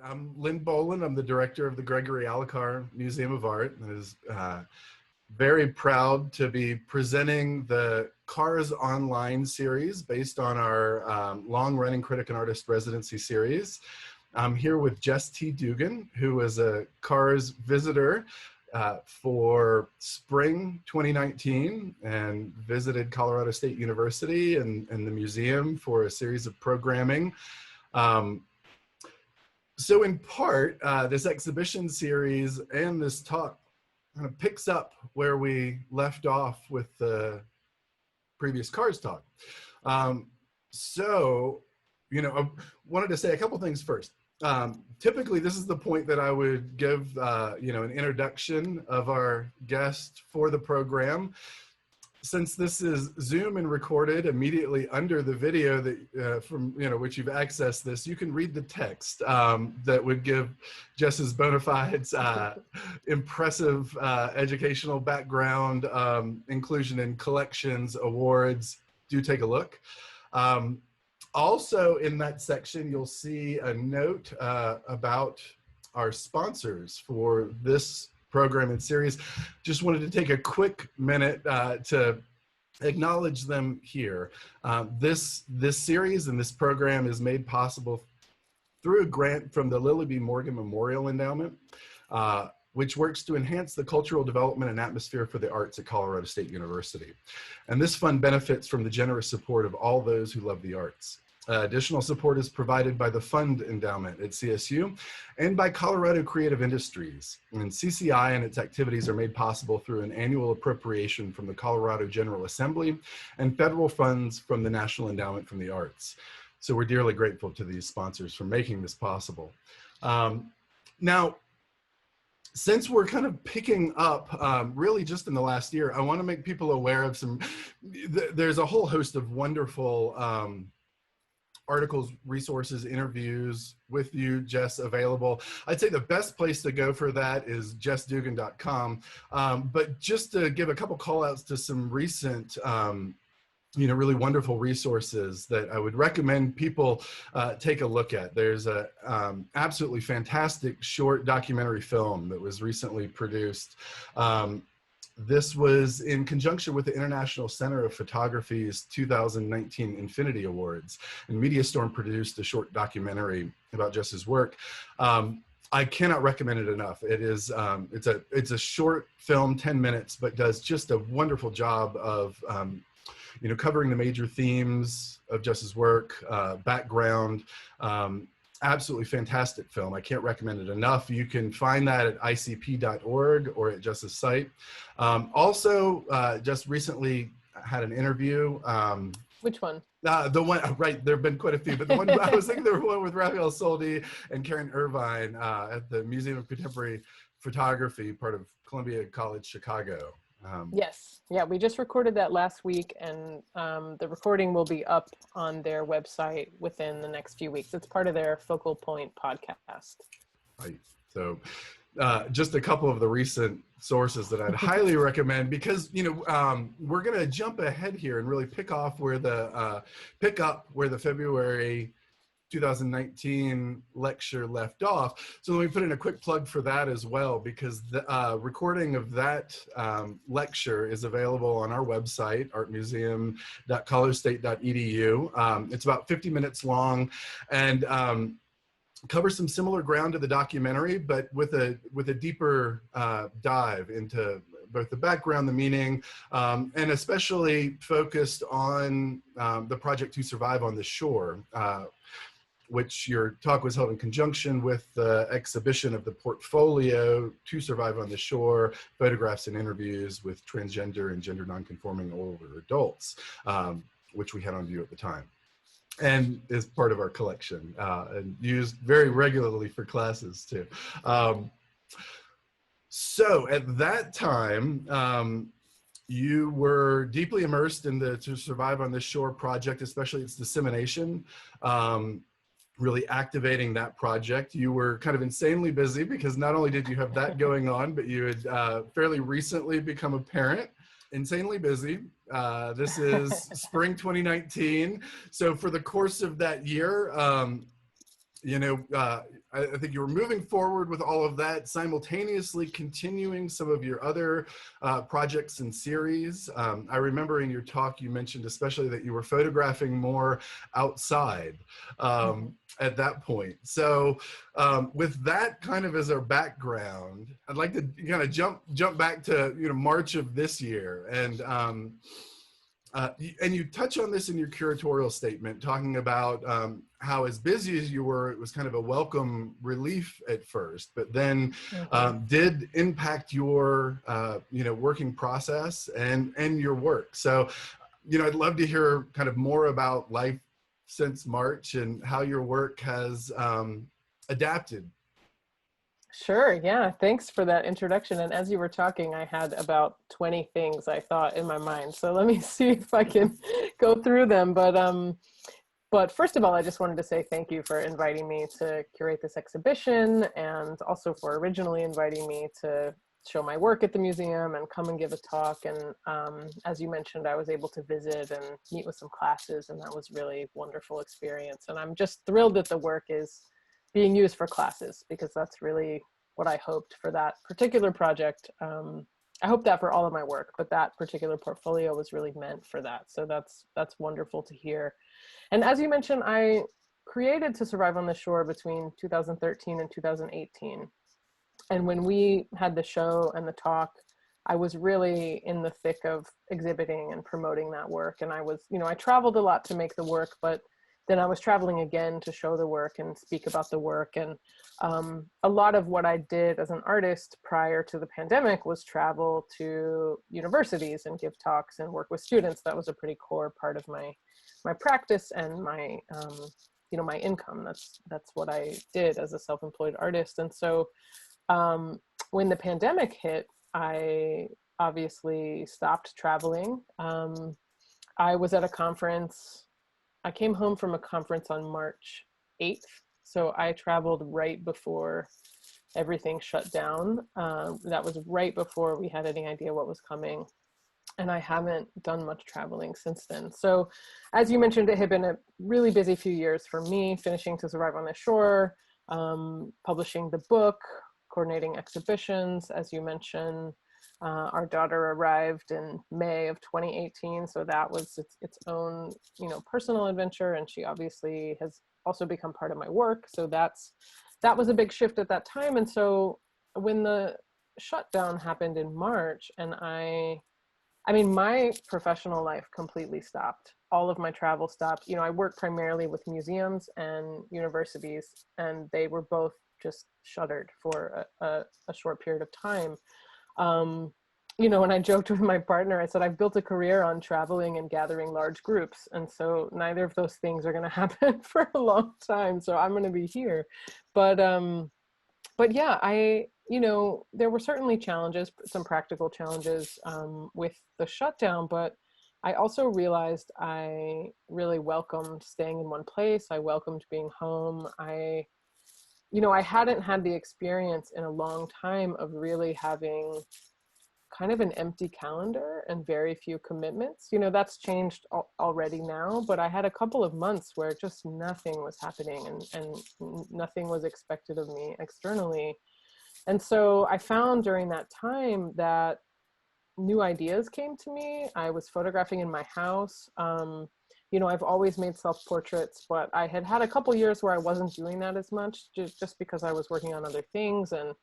I'm Lynn Boland. I'm the director of the Gregory Allicar Museum of Art, and is very proud to be presenting the C.A.R.S online series based on our long-running Critic and Artist Residency Series. I'm here with Jess T. Dugan, who is a C.A.R.S visitor for spring 2019 and visited Colorado State University and the museum for a series of programming. So in part, this exhibition series and this talk kind of picks up where we left off with the previous C.A.R.S talk. So, you know, I wanted to say a couple things first. Typically, this is the point that I would give, you know, an introduction of our guest for the program. Since this is Zoom and recorded immediately under the video that from which you've accessed this, you can read the text that would give Jess's bona fides, impressive educational background, inclusion in collections, awards. Do take a look. Also in that section, you'll see a note about our sponsors for this program and series. Just wanted to take a quick minute to acknowledge them here. This series and this program is made possible through a grant from the Lily B. Morgan Memorial Endowment, which works to enhance the cultural development and atmosphere for the arts at Colorado State University. And this fund benefits from the generous support of all those who love the arts. Additional support is provided by the Fund Endowment at CSU and by Colorado Creative Industries. And CCI and its activities are made possible through an annual appropriation from the Colorado General Assembly and federal funds from the National Endowment for the Arts. So we're dearly grateful to these sponsors for making this possible. Now, since we're kind of picking up really just in the last year, I want to make people aware of there's a whole host of wonderful articles, resources, interviews with you, Jess, available. I'd say the best place to go for that is jessdugan.com. But just to give a couple call outs to some recent really wonderful resources that I would recommend people take a look at. There's a absolutely fantastic short documentary film that was recently produced. This was in conjunction with the International Center of Photography's 2019 Infinity Awards, and Media Storm produced a short documentary about Jess's work. I cannot recommend it enough. It is it's a short film, 10 minutes, but does just a wonderful job of covering the major themes of Jess's work, background. Absolutely fantastic film. I can't recommend it enough. You can find that at icp.org or at Jess's site. Also, just recently had an interview. Which one? The one, right, there have been quite a few, but the one I was thinking there was one with Raphael Soldi and Karen Irvine at the Museum of Contemporary Photography, part of Columbia College Chicago. Yes, yeah, we just recorded that last week, and the recording will be up on their website within the next few weeks. It's part of their Focal Point podcast. Right, so just a couple of the recent sources that I'd highly recommend, because we're gonna jump ahead here and really pick up where the February 2019 lecture left off. So let me put in a quick plug for that as well, because the recording of that lecture is available on our website, artmuseum.colorstate.edu. It's about 50 minutes long and covers some similar ground to the documentary, but with a deeper dive into both the background, the meaning, and especially focused on the project To Survive on the Shore, which your talk was held in conjunction with the exhibition of the portfolio To Survive on the Shore, photographs and interviews with transgender and gender nonconforming older adults, which we had on view at the time, and is part of our collection and used very regularly for classes too. So at that time, you were deeply immersed in the To Survive on the Shore project, especially its dissemination. Really activating that project. You were kind of insanely busy because not only did you have that going on, but you had fairly recently become a parent. Insanely busy. This is spring 2019. So for the course of that year, I think you were moving forward with all of that, simultaneously continuing some of your other projects and series. I remember in your talk you mentioned especially that you were photographing more outside at that point. So with that kind of as our background, I'd like to kind of jump back to March of this year, and you touch on this in your curatorial statement, talking about how as busy as you were, it was kind of a welcome relief at first, but then did impact your working process and your work. So, I'd love to hear kind of more about life since March and how your work has adapted. Sure. Yeah. Thanks for that introduction. And as you were talking, I had about 20 things I thought in my mind. So let me see if I can go through them. But first of all, I just wanted to say thank you for inviting me to curate this exhibition, and also for originally inviting me to show my work at the museum and come and give a talk. And as you mentioned, I was able to visit and meet with some classes, and that was really wonderful experience. And I'm just thrilled that the work is being used for classes, because that's really what I hoped for that particular project. I hope that for all of my work, but that particular portfolio was really meant for that. So that's wonderful to hear. And as you mentioned, I created To Survive on the Shore between 2013 and 2018. And when we had the show and the talk, I was really in the thick of exhibiting and promoting that work. And I was, I traveled a lot to make the work, but then I was traveling again to show the work and speak about the work. And a lot of what I did as an artist prior to the pandemic was travel to universities and give talks and work with students. That was a pretty core part of my practice and my, my income. That's what I did as a self-employed artist. And so when the pandemic hit, I obviously stopped traveling. I was at a conference. I came home from a conference on March 8th. So I traveled right before everything shut down. That was right before we had any idea what was coming. And I haven't done much traveling since then. So as you mentioned, it had been a really busy few years for me, finishing To Survive on the Shore, publishing the book, coordinating exhibitions, as you mentioned. Our daughter arrived in May of 2018, so that was its own, personal adventure, and she obviously has also become part of my work. So that was a big shift at that time. And so when the shutdown happened in March, and my professional life completely stopped. All of my travel stopped. I work primarily with museums and universities, and they were both just shuttered for a short period of time. And I joked with my partner, I said, I've built a career on traveling and gathering large groups. And so neither of those things are going to happen for a long time. So I'm going to be here. But yeah, there were certainly challenges, some practical challenges with the shutdown, but I also realized I really welcomed staying in one place. I welcomed being home. I hadn't had the experience in a long time of really having kind of an empty calendar and very few commitments. That's changed already now, but I had a couple of months where just nothing was happening and nothing was expected of me externally. And so I found during that time that new ideas came to me. I was photographing in my house. I've always made self-portraits, but I had a couple years where I wasn't doing that as much, just because I was working on other things. And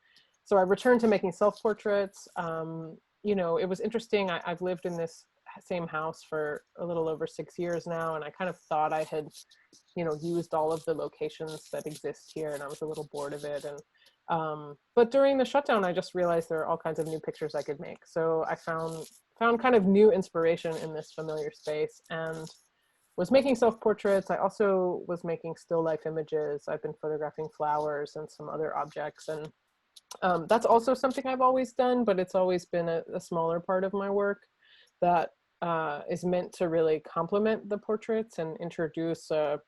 so I returned to making self-portraits. It was interesting. I've lived in this same house for a little over 6 years now, and I kind of thought I had, used all of the locations that exist here, and I was a little bored of it. And but during the shutdown, I just realized there are all kinds of new pictures I could make. So I found kind of new inspiration in this familiar space, and was making self-portraits. I also was making still life images. I've been photographing flowers and some other objects. And that's also something I've always done, but it's always been a smaller part of my work that is meant to really complement the portraits and introduce a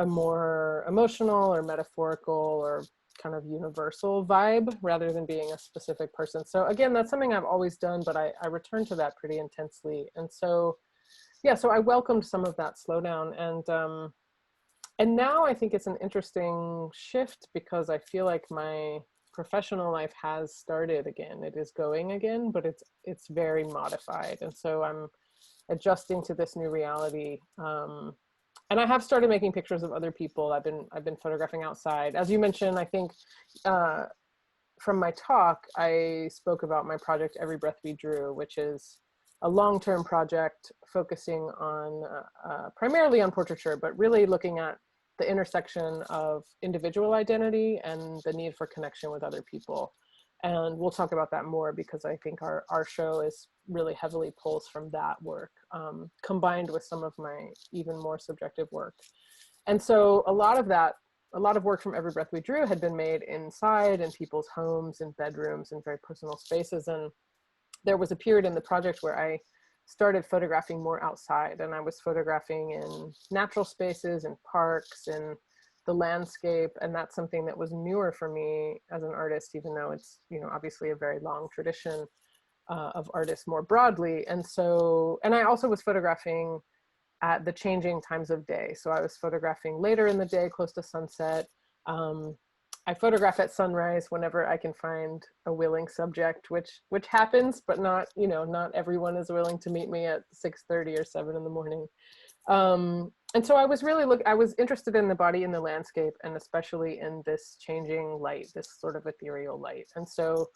more emotional or metaphorical or kind of universal vibe rather than being a specific person. So again, that's something I've always done, but I returned to that pretty intensely. And so, yeah, so I welcomed some of that slowdown. And now I think it's an interesting shift because I feel like my professional life has started again. It is going again, but it's very modified. And so I'm adjusting to this new reality. And I have started making pictures of other people. I've been photographing outside. As you mentioned, I think from my talk, I spoke about my project, Every Breath We Drew, which is a long-term project focusing on primarily on portraiture, but really looking at the intersection of individual identity and the need for connection with other people. And we'll talk about that more because I think our show is really heavily pulls from that work, combined with some of my even more subjective work. And so a lot of work from Every Breath We Drew had been made inside in people's homes and bedrooms and very personal spaces. And there was a period in the project where I started photographing more outside, and I was photographing in natural spaces and parks and the landscape. And that's something that was newer for me as an artist, even though it's, you know, obviously a very long tradition of artists more broadly. And so, and I also was photographing at the changing times of day. So I was photographing later in the day, close to sunset. I photograph at sunrise whenever I can find a willing subject, which happens, but not, you know, not everyone is willing to meet me at 6:30 or 7 in the morning. And so I was really I was interested in the body and the landscape, and especially in this changing light, this sort of ethereal light. And so,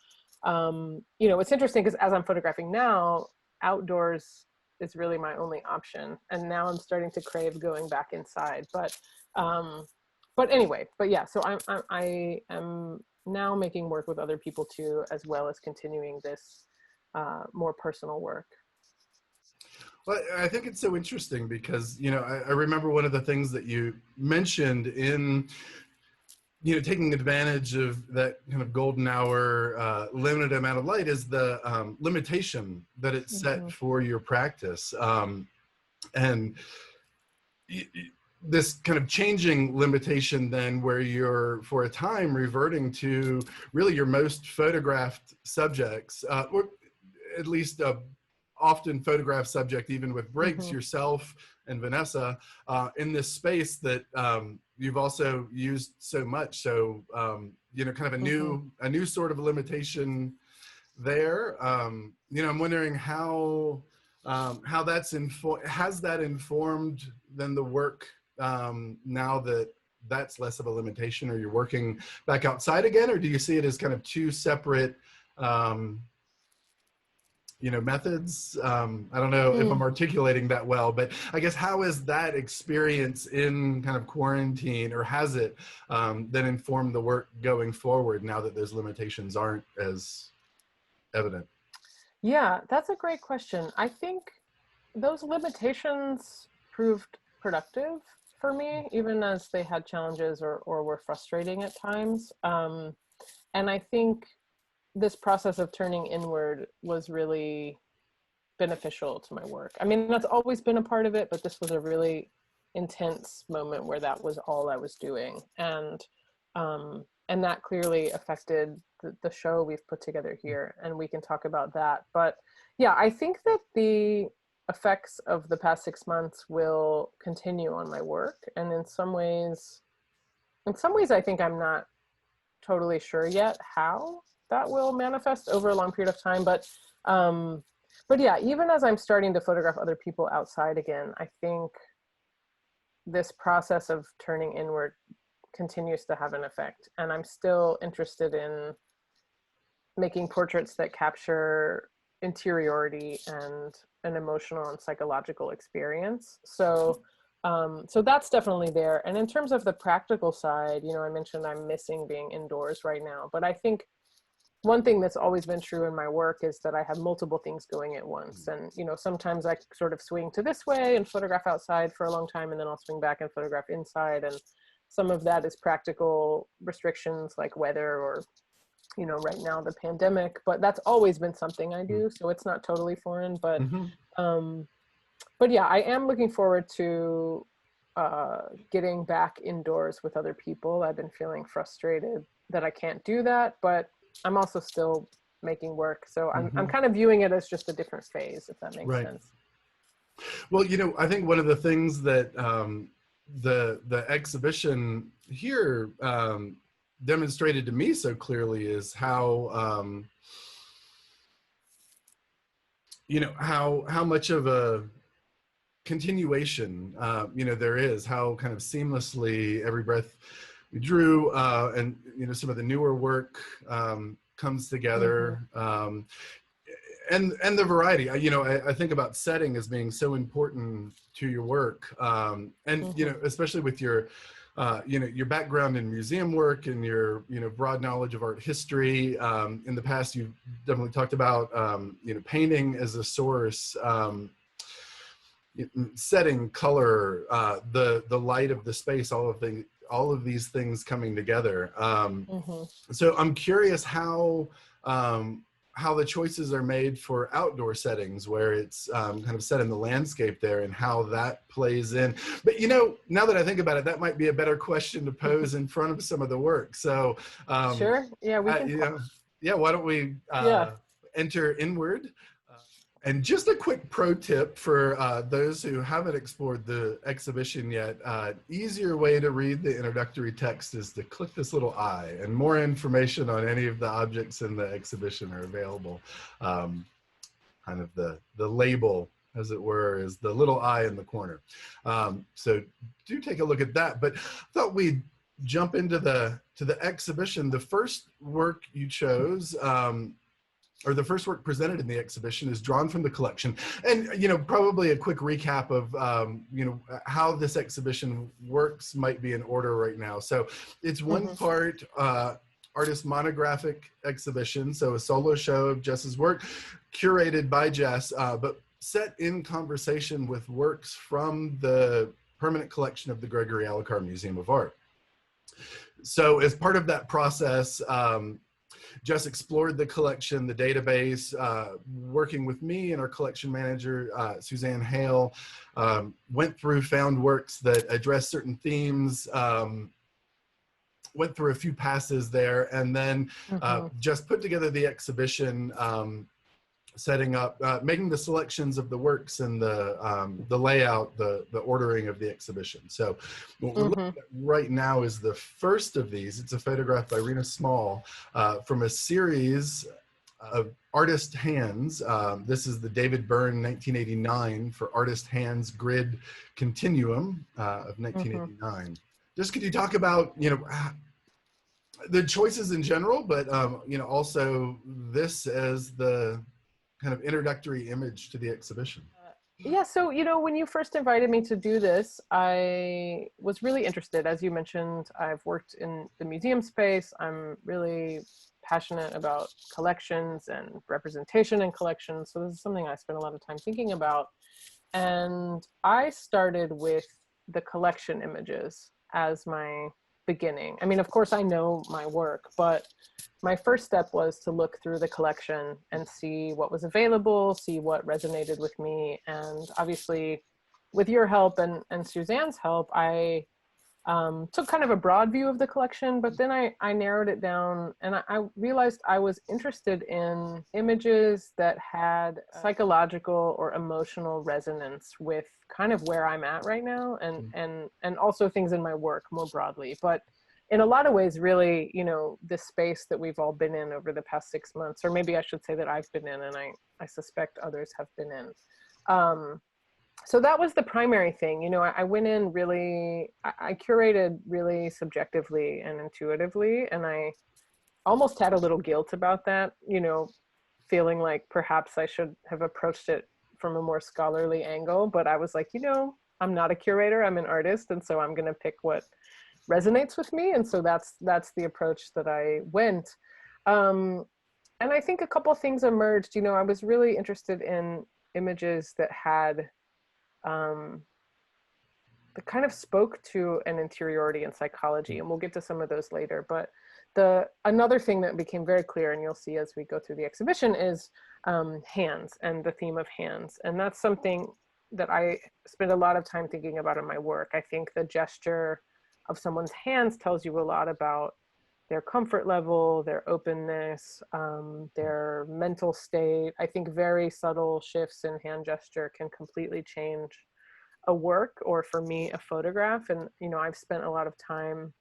you know, it's interesting because as I'm photographing now, outdoors is really my only option. And now I'm starting to crave going back inside. But anyway, but yeah, so I am now making work with other people too, as well as continuing this more personal work. Well, I think it's so interesting because, you know, I remember one of the things that you mentioned in, you know, taking advantage of that kind of golden hour, limited amount of light is the limitation that it's set for your practice. And this kind of changing limitation then where you're for a time reverting to really your most photographed subjects, or at least often photographed subject, even with breaks, yourself and Vanessa, in this space that you've also used so much. So, you know, kind of a new sort of limitation there. You know, I'm wondering how that's has that informed then the work now that that's less of a limitation, or you're working back outside again, or do you see it as kind of two separate you know, methods? I don't know if I'm articulating that well, but I guess how is that experience in kind of quarantine, or has it then informed the work going forward now that those limitations aren't as evident? Yeah, that's a great question. I think those limitations proved productive for me, even as they had challenges or were frustrating at times. And I think this process of turning inward was really beneficial to my work. I mean, that's always been a part of it, but this was a really intense moment where that was all I was doing. And that clearly affected the show we've put together here, and we can talk about that. But yeah, I think that the effects of the past 6 months will continue on my work. And in some ways, I think I'm not totally sure yet how that will manifest over a long period of time. But yeah, even as I'm starting to photograph other people outside again, I think this process of turning inward continues to have an effect. And I'm still interested in making portraits that capture interiority and an emotional and psychological experience. So that's definitely there. And in terms of the practical side, you know, I mentioned I'm missing being indoors right now, but I think one thing that's always been true in my work is that I have multiple things going at once. And, you know, sometimes I sort of swing to this way and photograph outside for a long time, and then I'll swing back and photograph inside. And some of that is practical restrictions like weather, or, you know, right now the pandemic, but that's always been something I do. So it's not totally foreign, but yeah, I am looking forward to getting back indoors with other people. I've been feeling frustrated that I can't do that, but I'm also still making work. So I'm kind of viewing it as just a different phase, if that makes sense. Well, you know, I think one of the things that the exhibition here demonstrated to me so clearly is how you know, how much of a continuation you know, there is, how kind of seamlessly every breath we drew, and you know, some of the newer work comes together. And the variety, you know, I think about setting as being so important to your work, and you know, especially with your you know, your background in museum work and your, you know, broad knowledge of art history. In the past, you've definitely talked about you know, painting as a source, setting, color, the light of the space, all of these things coming together. So I'm curious how the choices are made for outdoor settings where it's kind of set in the landscape there, and how that plays in. But you know, now that I think about it, that might be a better question to pose in front of some of the work. So Sure. Yeah, we can. you know, yeah, why don't we Yeah. enter inward? And just a quick pro tip for those who haven't explored the exhibition yet, easier way to read the introductory text is to click this little eye, and more information on any of the objects in the exhibition are available. Kind of the label, as it were, is the little eye in the corner. So do take a look at that. But I thought we'd jump into the exhibition. The first work you chose, or the first work presented in the exhibition, is drawn from the collection. And, you know, probably a quick recap of, you know, how this exhibition works might be in order right now. So it's one part artist monographic exhibition, so a solo show of Jess's work, curated by Jess, but set in conversation with works from the permanent collection of the Gregory Allicar Museum of Art. So as part of that process, Jess explored the collection, the database, working with me and our collection manager, Suzanne Hale, went through, found works that address certain themes, went through a few passes there, and then just put together the exhibition, setting up, making the selections of the works and the layout, the ordering of the exhibition. So what we're looking at right now is the first of these. It's a photograph by Rena Small from a series of artist hands. This is the David Byrne 1989 for Artist Hands Grid Continuum of 1989. Just could you talk about, you know, the choices in general, but you know, also this as the kind of introductory image to the exhibition? Yeah, so, you know, when you first invited me to do this, I was really interested. As you mentioned, I've worked in the museum space. I'm really passionate about collections and representation in collections. So this is something I spent a lot of time thinking about. And I started with the collection images as my beginning. I mean, of course, I know my work, but my first step was to look through the collection and see what was available, see what resonated with me. And obviously, with your help and Suzanne's help, I took kind of a broad view of the collection, but then I narrowed it down, and I realized I was interested in images that had psychological or emotional resonance with kind of where I'm at right now, and also things in my work more broadly. But in a lot of ways, really, you know, the space that we've all been in over the past 6 months, or maybe I should say that I've been in, and I suspect others have been in. So that was the primary thing. You know, I went in really, I curated really subjectively and intuitively, and I almost had a little guilt about that, you know, feeling like perhaps I should have approached it from a more scholarly angle. But I was like, you know, I'm not a curator, I'm an artist, and so I'm going to pick what resonates with me. And so that's the approach that I went. And I think a couple of things emerged. You know, I was really interested in images that had that kind of spoke to an interiority and psychology, and we'll get to some of those later. But another thing that became very clear, and you'll see as we go through the exhibition, is hands and the theme of hands. And that's something that I spend a lot of time thinking about in my work. I think the gesture of someone's hands tells you a lot about their comfort level, their openness, their mental state. I think very subtle shifts in hand gesture can completely change a work, or for me, a photograph. And, you know, I've spent a lot of time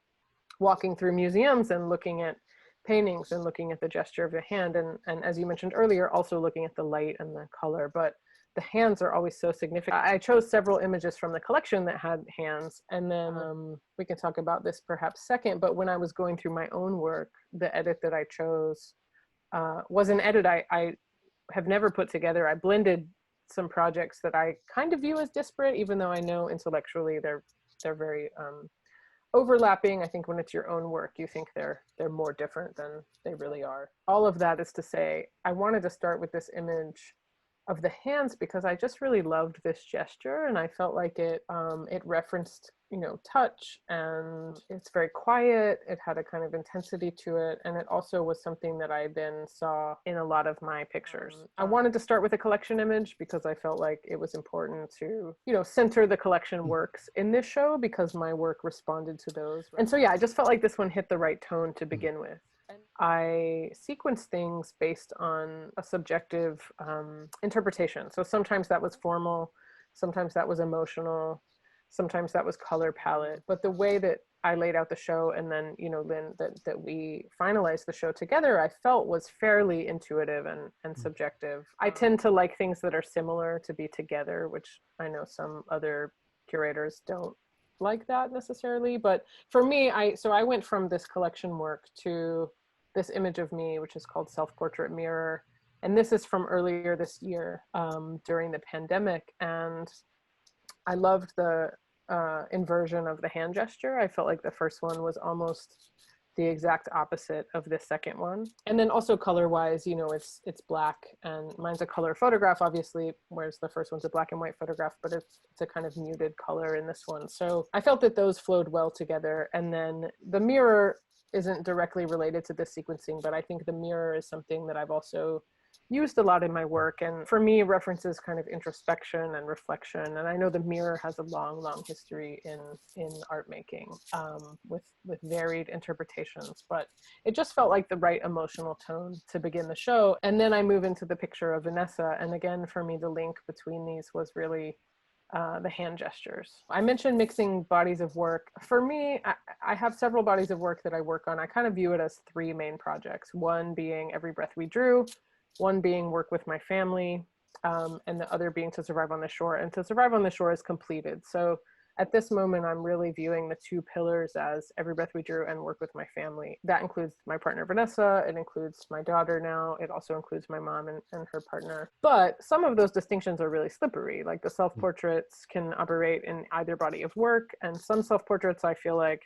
walking through museums and looking at paintings and looking at the gesture of the hand. And as you mentioned earlier, also looking at the light and the color, but the hands are always so significant. I chose several images from the collection that had hands, and then we can talk about this perhaps second, but when I was going through my own work, the edit that I chose was an edit I have never put together. I blended some projects that I kind of view as disparate, even though I know intellectually they're very overlapping. I think when it's your own work, you think they're more different than they really are. All of that is to say, I wanted to start with this image of the hands because I just really loved this gesture, and I felt like it referenced, you know, touch, and it's very quiet. It had a kind of intensity to it, and it also was something that I then saw in a lot of my pictures. I wanted to start with a collection image because I felt like it was important to, you know, center the collection works in this show because my work responded to those. And so yeah, I just felt like this one hit the right tone to begin with. I sequence things based on a subjective interpretation. So sometimes that was formal, sometimes that was emotional, sometimes that was color palette. But the way that I laid out the show, and then, you know, Lynn, that we finalized the show together, I felt was fairly intuitive and subjective. I tend to like things that are similar to be together, which I know some other curators don't like that necessarily. But for me, I went from this collection work to this image of me, which is called Self-Portrait Mirror. And this is from earlier this year during the pandemic. And I loved the inversion of the hand gesture. I felt like the first one was almost the exact opposite of this second one. And then also color-wise, you know, it's black, and mine's a color photograph, obviously, whereas the first one's a black and white photograph, but it's a kind of muted color in this one. So I felt that those flowed well together. And then the mirror isn't directly related to this sequencing, but I think the mirror is something that I've also used a lot in my work. And for me, references kind of introspection and reflection. And I know the mirror has a long history in art making with varied interpretations, but it just felt like the right emotional tone to begin the show. And then I move into the picture of Vanessa. And again, for me, the link between these was really the hand gestures. I mentioned mixing bodies of work. For me, I have several bodies of work that I work on. I kind of view it as three main projects. One being Every Breath We Drew, one being work with my family, and the other being To Survive on the Shore. And To Survive on the Shore is completed. So at this moment, I'm really viewing the two pillars as Every Breath We Drew and work with my family. That includes my partner, Vanessa. It includes my daughter now. It also includes my mom and her partner. But some of those distinctions are really slippery. Like the self-portraits can operate in either body of work. And some self-portraits I feel like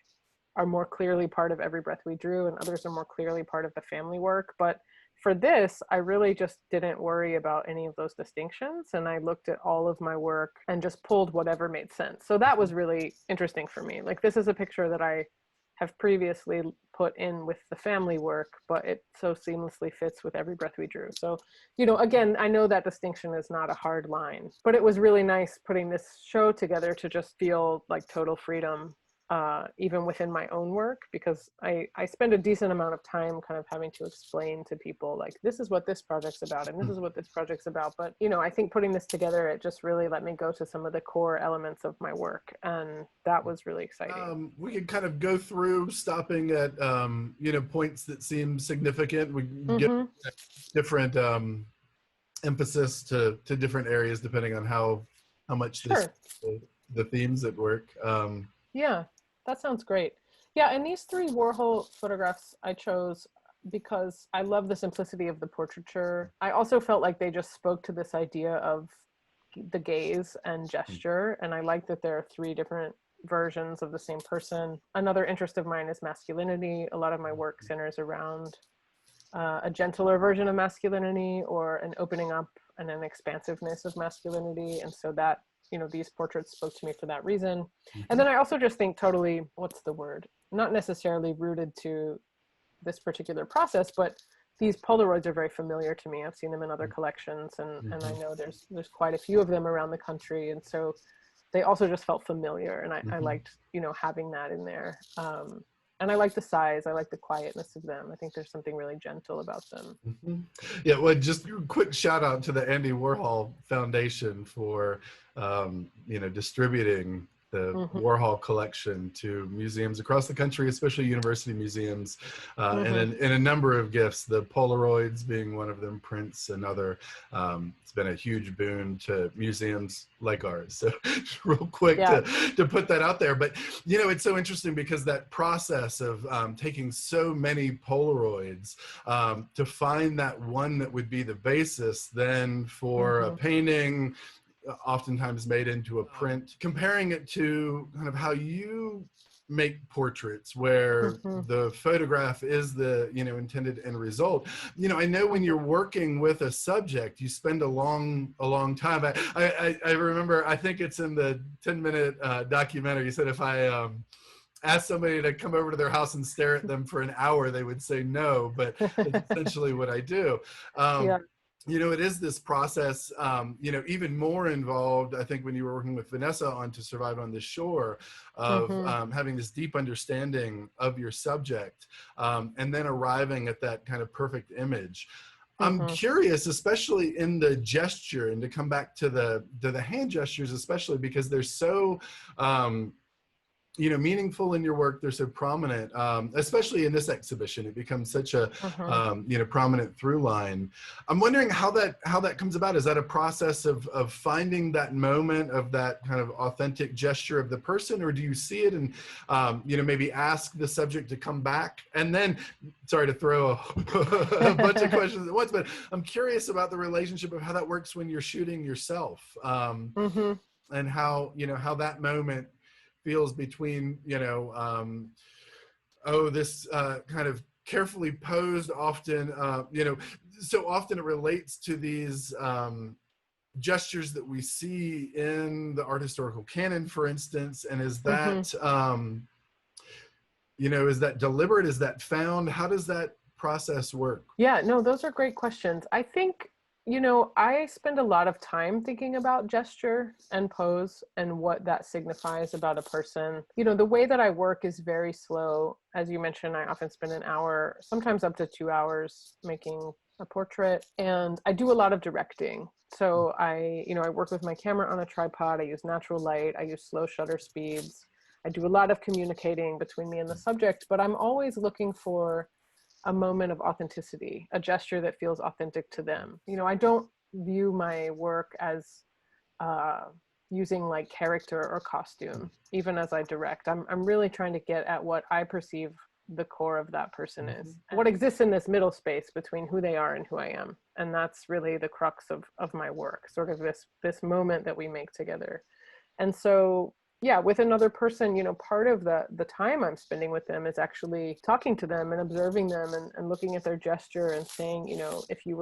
are more clearly part of Every Breath We Drew, and others are more clearly part of the family work. But for this, I really just didn't worry about any of those distinctions. And I looked at all of my work and just pulled whatever made sense. So that was really interesting for me. Like, this is a picture that I have previously put in with the family work, but it so seamlessly fits with Every Breath We Drew. So, you know, again, I know that distinction is not a hard line, but it was really nice putting this show together to just feel like total freedom, even within my own work, because I spend a decent amount of time kind of having to explain to people, like, this is what this project's about and this is what this project's about. But, you know, I think putting this together, it just really let me go to some of the core elements of my work. And that was really exciting. We can kind of go through stopping at, you know, points that seem significant. We get different emphasis to different areas depending on how much Sure. the themes at work. Yeah, that sounds great. Yeah, and these three Warhol photographs I chose because I love the simplicity of the portraiture. I also felt like they just spoke to this idea of the gaze and gesture, and I like that there are three different versions of the same person. Another interest of mine is masculinity. A lot of my work centers around a gentler version of masculinity, or an opening up and an expansiveness of masculinity. And so that, you know, these portraits spoke to me for that reason. And then I also just think totally, what's the word? Not necessarily rooted to this particular process, but these Polaroids are very familiar to me. I've seen them in other collections, and I know there's quite a few of them around the country. And so they also just felt familiar, and I liked, you know, having that in there. And I like the size. I like the quietness of them. I think there's something really gentle about them. Mhm. Yeah, well, just a quick shout out to the Andy Warhol Foundation for, distributing the Mm-hmm. Warhol collection to museums across the country, especially university museums, Mm-hmm. in a number of gifts, the Polaroids being one of them, prints another. It's been a huge boon to museums like ours. So real quick Yeah. to put that out there. But, it's so interesting because that process of taking so many Polaroids to find that one that would be the basis then for a Mm-hmm. painting, oftentimes made into a print, comparing it to kind of how you make portraits where Mm-hmm. the photograph is the intended end result. I know when you're working with a subject you spend a long time. I remember, I think it's in the 10-minute documentary, you said if I ask somebody to come over to their house and stare at them for an hour, they would say no, but that's essentially what I do. Yeah. It is this process, even more involved, I think, when you were working with Vanessa on To Survive on the Shore, of Mm-hmm. having this deep understanding of your subject, and then arriving at that kind of perfect image. I'm Mm-hmm. curious, especially in the gesture, and to come back to the hand gestures, especially because they're so meaningful in your work. They're so prominent, especially in this exhibition. It becomes such a Mm-hmm. prominent through line. I'm wondering how that comes about. Is that a process of finding that moment of that kind of authentic gesture of the person, or do you see it and maybe ask the subject to come back? And then, sorry to throw a bunch of questions at once, but I'm curious about the relationship of how that works when you're shooting yourself, Mm-hmm. and how how that moment feels between this kind of carefully posed, often so often it relates to these gestures that we see in the art historical canon, for instance. And is Mm-hmm. that is that deliberate? Is that found? How does that process work? Yeah, no, those are great questions. I think, I spend a lot of time thinking about gesture and pose and what that signifies about a person. The way that I work is very slow. As you mentioned, I often spend an hour, sometimes up to 2 hours, making a portrait, and I do a lot of directing. So I work with my camera on a tripod. I use natural light. I use slow shutter speeds. I do a lot of communicating between me and the subject, but I'm always looking for a moment of authenticity, a gesture that feels authentic to them. I don't view my work as using like character or costume, even as I direct. I'm really trying to get at what I perceive the core of that person is, what exists in this middle space between who they are and who I am. And that's really the crux of my work, sort of this moment that we make together. And so, yeah, with another person, part of the time I'm spending with them is actually talking to them and observing them and looking at their gesture and saying, if you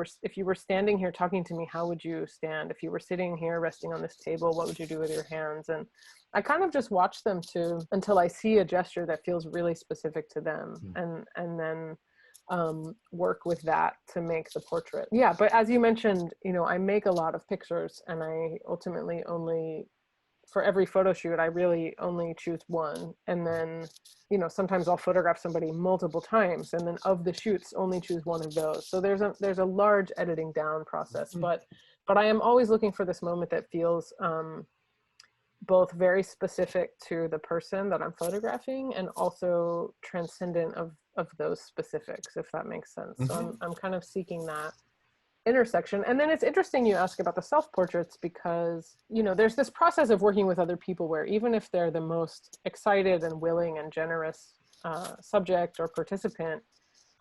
were standing here talking to me, how would you stand? If you were sitting here resting on this table, what would you do with your hands? And I kind of just watch them until I see a gesture that feels really specific to them, and then work with that to make the portrait. Yeah, but as you mentioned, I make a lot of pictures, and I ultimately only, for every photo shoot, I really only choose one. And then, sometimes I'll photograph somebody multiple times, and then of the shoots, only choose one of those. So there's a large editing down process, but I am always looking for this moment that feels both very specific to the person that I'm photographing and also transcendent of those specifics, if that makes sense. So I'm kind of seeking that intersection. And then it's interesting you ask about the self-portraits, because there's this process of working with other people where even if they're the most excited and willing and generous subject or participant,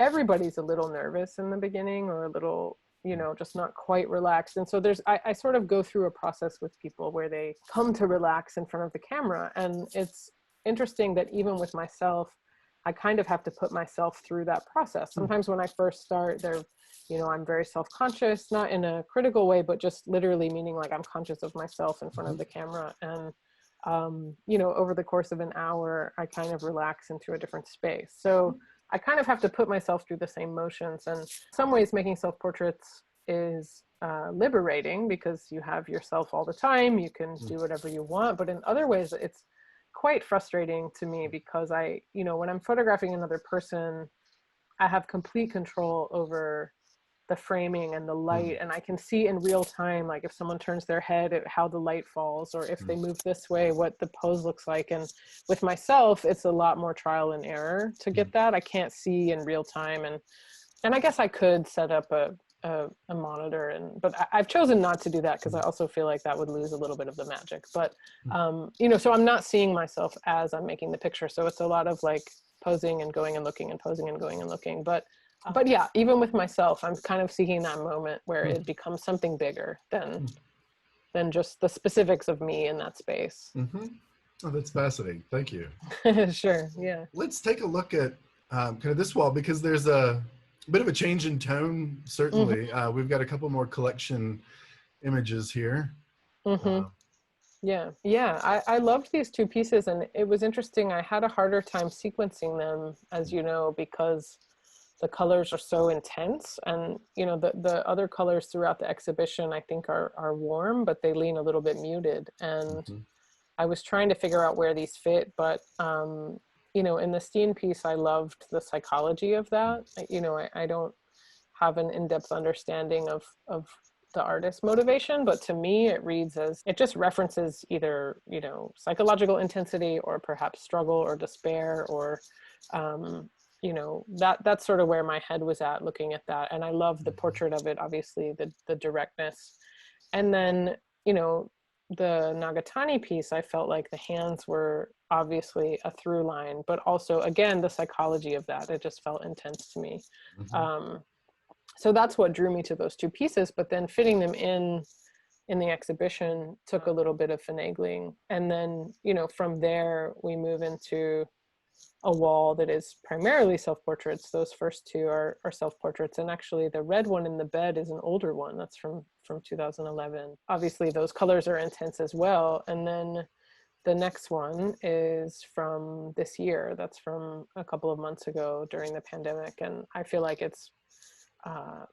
everybody's a little nervous in the beginning, or a little just not quite relaxed. And so I sort of go through a process with people where they come to relax in front of the camera. And it's interesting that even with myself, I kind of have to put myself through that process. Sometimes when I first start, I'm very self-conscious, not in a critical way, but just literally meaning like I'm conscious of myself in front of the camera. And, over the course of an hour, I kind of relax into a different space. So I kind of have to put myself through the same motions. And in some ways, making self-portraits is liberating, because you have yourself all the time. You can do whatever you want. But in other ways, it's quite frustrating to me because when I'm photographing another person, I have complete control over the framing and the light, and I can see in real time, like if someone turns their head, how the light falls, or if they move this way, what the pose looks like. And with myself, it's a lot more trial and error to get that. I can't see in real time, and I guess I could set up a monitor, but I've chosen not to do that because I also feel like that would lose a little bit of the magic. But so I'm not seeing myself as I'm making the picture, so it's a lot of like posing and going and looking and posing and going and looking. But yeah, even with myself, I'm kind of seeking that moment where it becomes something bigger than just the specifics of me in that space. Oh, that's fascinating. Thank you. Sure. Yeah. Let's take a look at kind of this wall, because there's a bit of a change in tone, certainly. We've got a couple more collection images here. Yeah. I loved these two pieces, and it was interesting. I had a harder time sequencing them, as you know, because the colors are so intense, and the other colors throughout the exhibition I think are warm, but they lean a little bit muted. And I was trying to figure out where these fit, but in the Steen piece, I loved the psychology of that. I don't have an in-depth understanding of the artist's motivation, but to me it reads as it just references either psychological intensity, or perhaps struggle or despair, or that's sort of where my head was at looking at that. And I love the portrait of it, obviously, the directness. And then the Nagatani piece, I felt like the hands were obviously a through line, but also again the psychology of that, it just felt intense to me. So that's what drew me to those two pieces. But then fitting them in the exhibition took a little bit of finagling. And then from there we move into a wall that is primarily self-portraits. Those first two are self-portraits, and actually the red one in the bed is an older one that's from 2011. Obviously those colors are intense as well. And then the next one is from this year, that's from a couple of months ago during the pandemic, and I feel like it's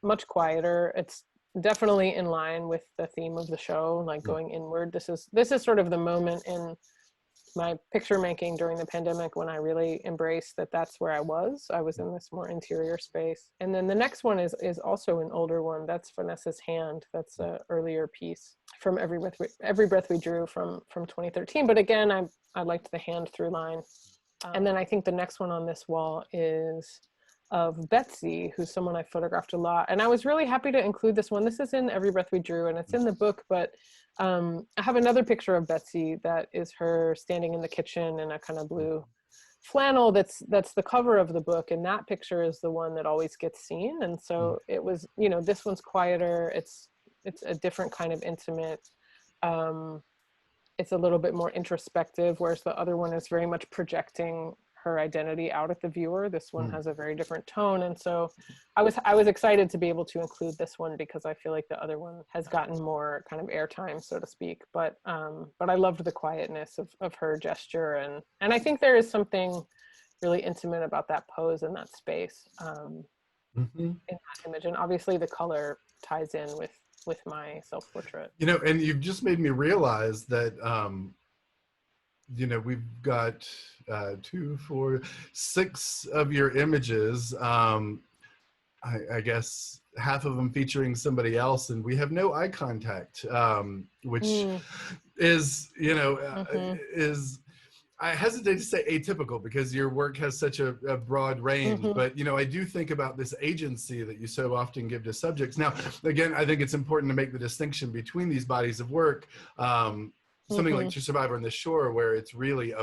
much quieter. It's definitely in line with the theme of the show, like going inward. This is sort of the moment in my picture making during the pandemic when I really embraced that that's where I was in this more interior space. And then the next one is also an older one. That's Vanessa's hand. That's an earlier piece from Every Breath We Drew from 2013. But again, I liked the hand through line. And then I think the next one on this wall is of Betsy, who's someone I photographed a lot. And I was really happy to include this one. This is in Every Breath We Drew, and it's in the book, but I have another picture of Betsy that is her standing in the kitchen in a kind of blue flannel. That's the cover of the book, and that picture is the one that always gets seen. And so it was, this one's quieter. It's a different kind of intimate. It's a little bit more introspective, whereas the other one is very much projecting her identity out at the viewer. This one has a very different tone. And so I was excited to be able to include this one because I feel like the other one has gotten more kind of airtime, so to speak. But I loved the quietness of her gesture. And I think there is something really intimate about that pose and that space in that image. And obviously the color ties in with my self-portrait. And you've just made me realize that, we've got 2, 4, 6 of your images. I guess half of them featuring somebody else, and we have no eye contact, which is, is, I hesitate to say atypical because your work has such a broad range, but, I do think about this agency that you so often give to subjects. Now, again, I think it's important to make the distinction between these bodies of work. Something like To Survive on the Shore, where it's really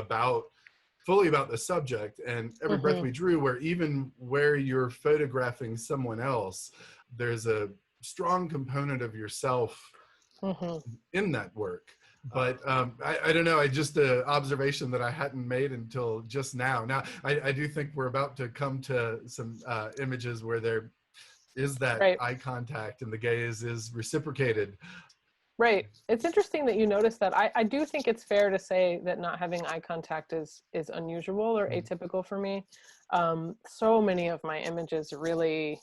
fully about the subject, and Every Breath We Drew, where even where you're photographing someone else, there's a strong component of yourself in that work. But I don't know, just an observation that I hadn't made until just now. Now, I do think we're about to come to some images where there is that eye contact and the gaze is reciprocated. Right. It's interesting that you noticed that. I do think it's fair to say that not having eye contact is unusual or atypical for me. So many of my images really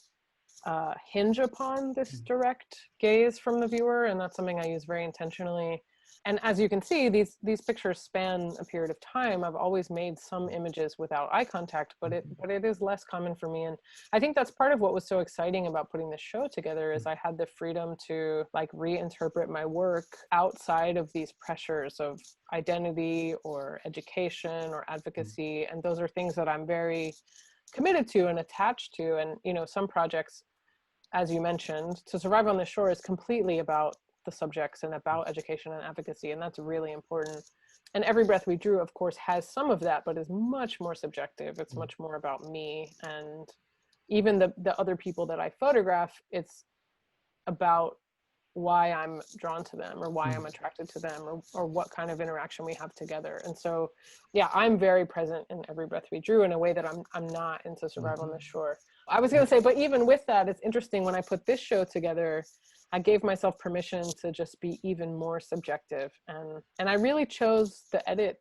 hinge upon this direct gaze from the viewer, and that's something I use very intentionally. And as you can see, these pictures span a period of time. I've always made some images without eye contact, but it is less common for me. And I think that's part of what was so exciting about putting this show together, is I had the freedom to like reinterpret my work outside of these pressures of identity or education or advocacy. And those are things that I'm very committed to and attached to. And, you know, some projects, as you mentioned, To Survive on the Shore is completely about the subjects and about education and advocacy, and that's really important. And Every Breath We Drew, of course, has some of that, but is much more subjective. It's much more about me, and even the other people that I photograph, it's about why I'm drawn to them, or why I'm attracted to them, or what kind of interaction we have together. And so, yeah, I'm very present in Every Breath We Drew in a way that I'm not in To Survive on the Shore. I was going to say, but even with that, it's interesting, when I put this show together, I gave myself permission to just be even more subjective. And I really chose the edit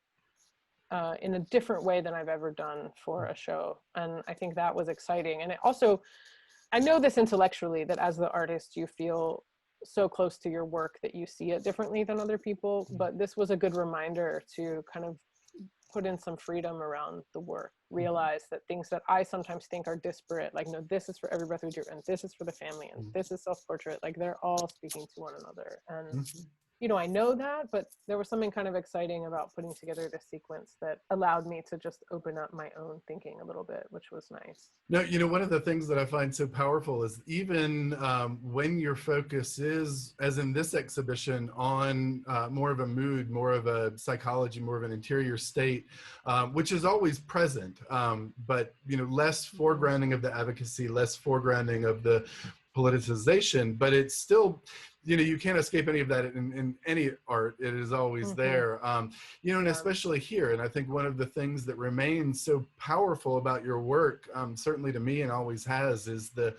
in a different way than I've ever done for a show. And I think that was exciting. And it also, I know this intellectually, that as the artist, you feel so close to your work that you see it differently than other people. But this was a good reminder to kind of put in some freedom around the work, realize that things that I sometimes think are disparate, like, no, this is for Every Breath We Drew, and this is for the family, and this is self-portrait, like they're all speaking to one another. And you know, I know that, but there was something kind of exciting about putting together this sequence that allowed me to just open up my own thinking a little bit, which was nice. No, you know, one of the things that I find so powerful is even when your focus is, as in this exhibition, on more of a mood, more of a psychology, more of an interior state, which is always present, but, you know, less foregrounding of the advocacy, less foregrounding of the politicization, but it's still, you know, you can't escape any of that in any art. It is always there, you know, and especially here. And I think one of the things that remains so powerful about your work, certainly to me and always has, is the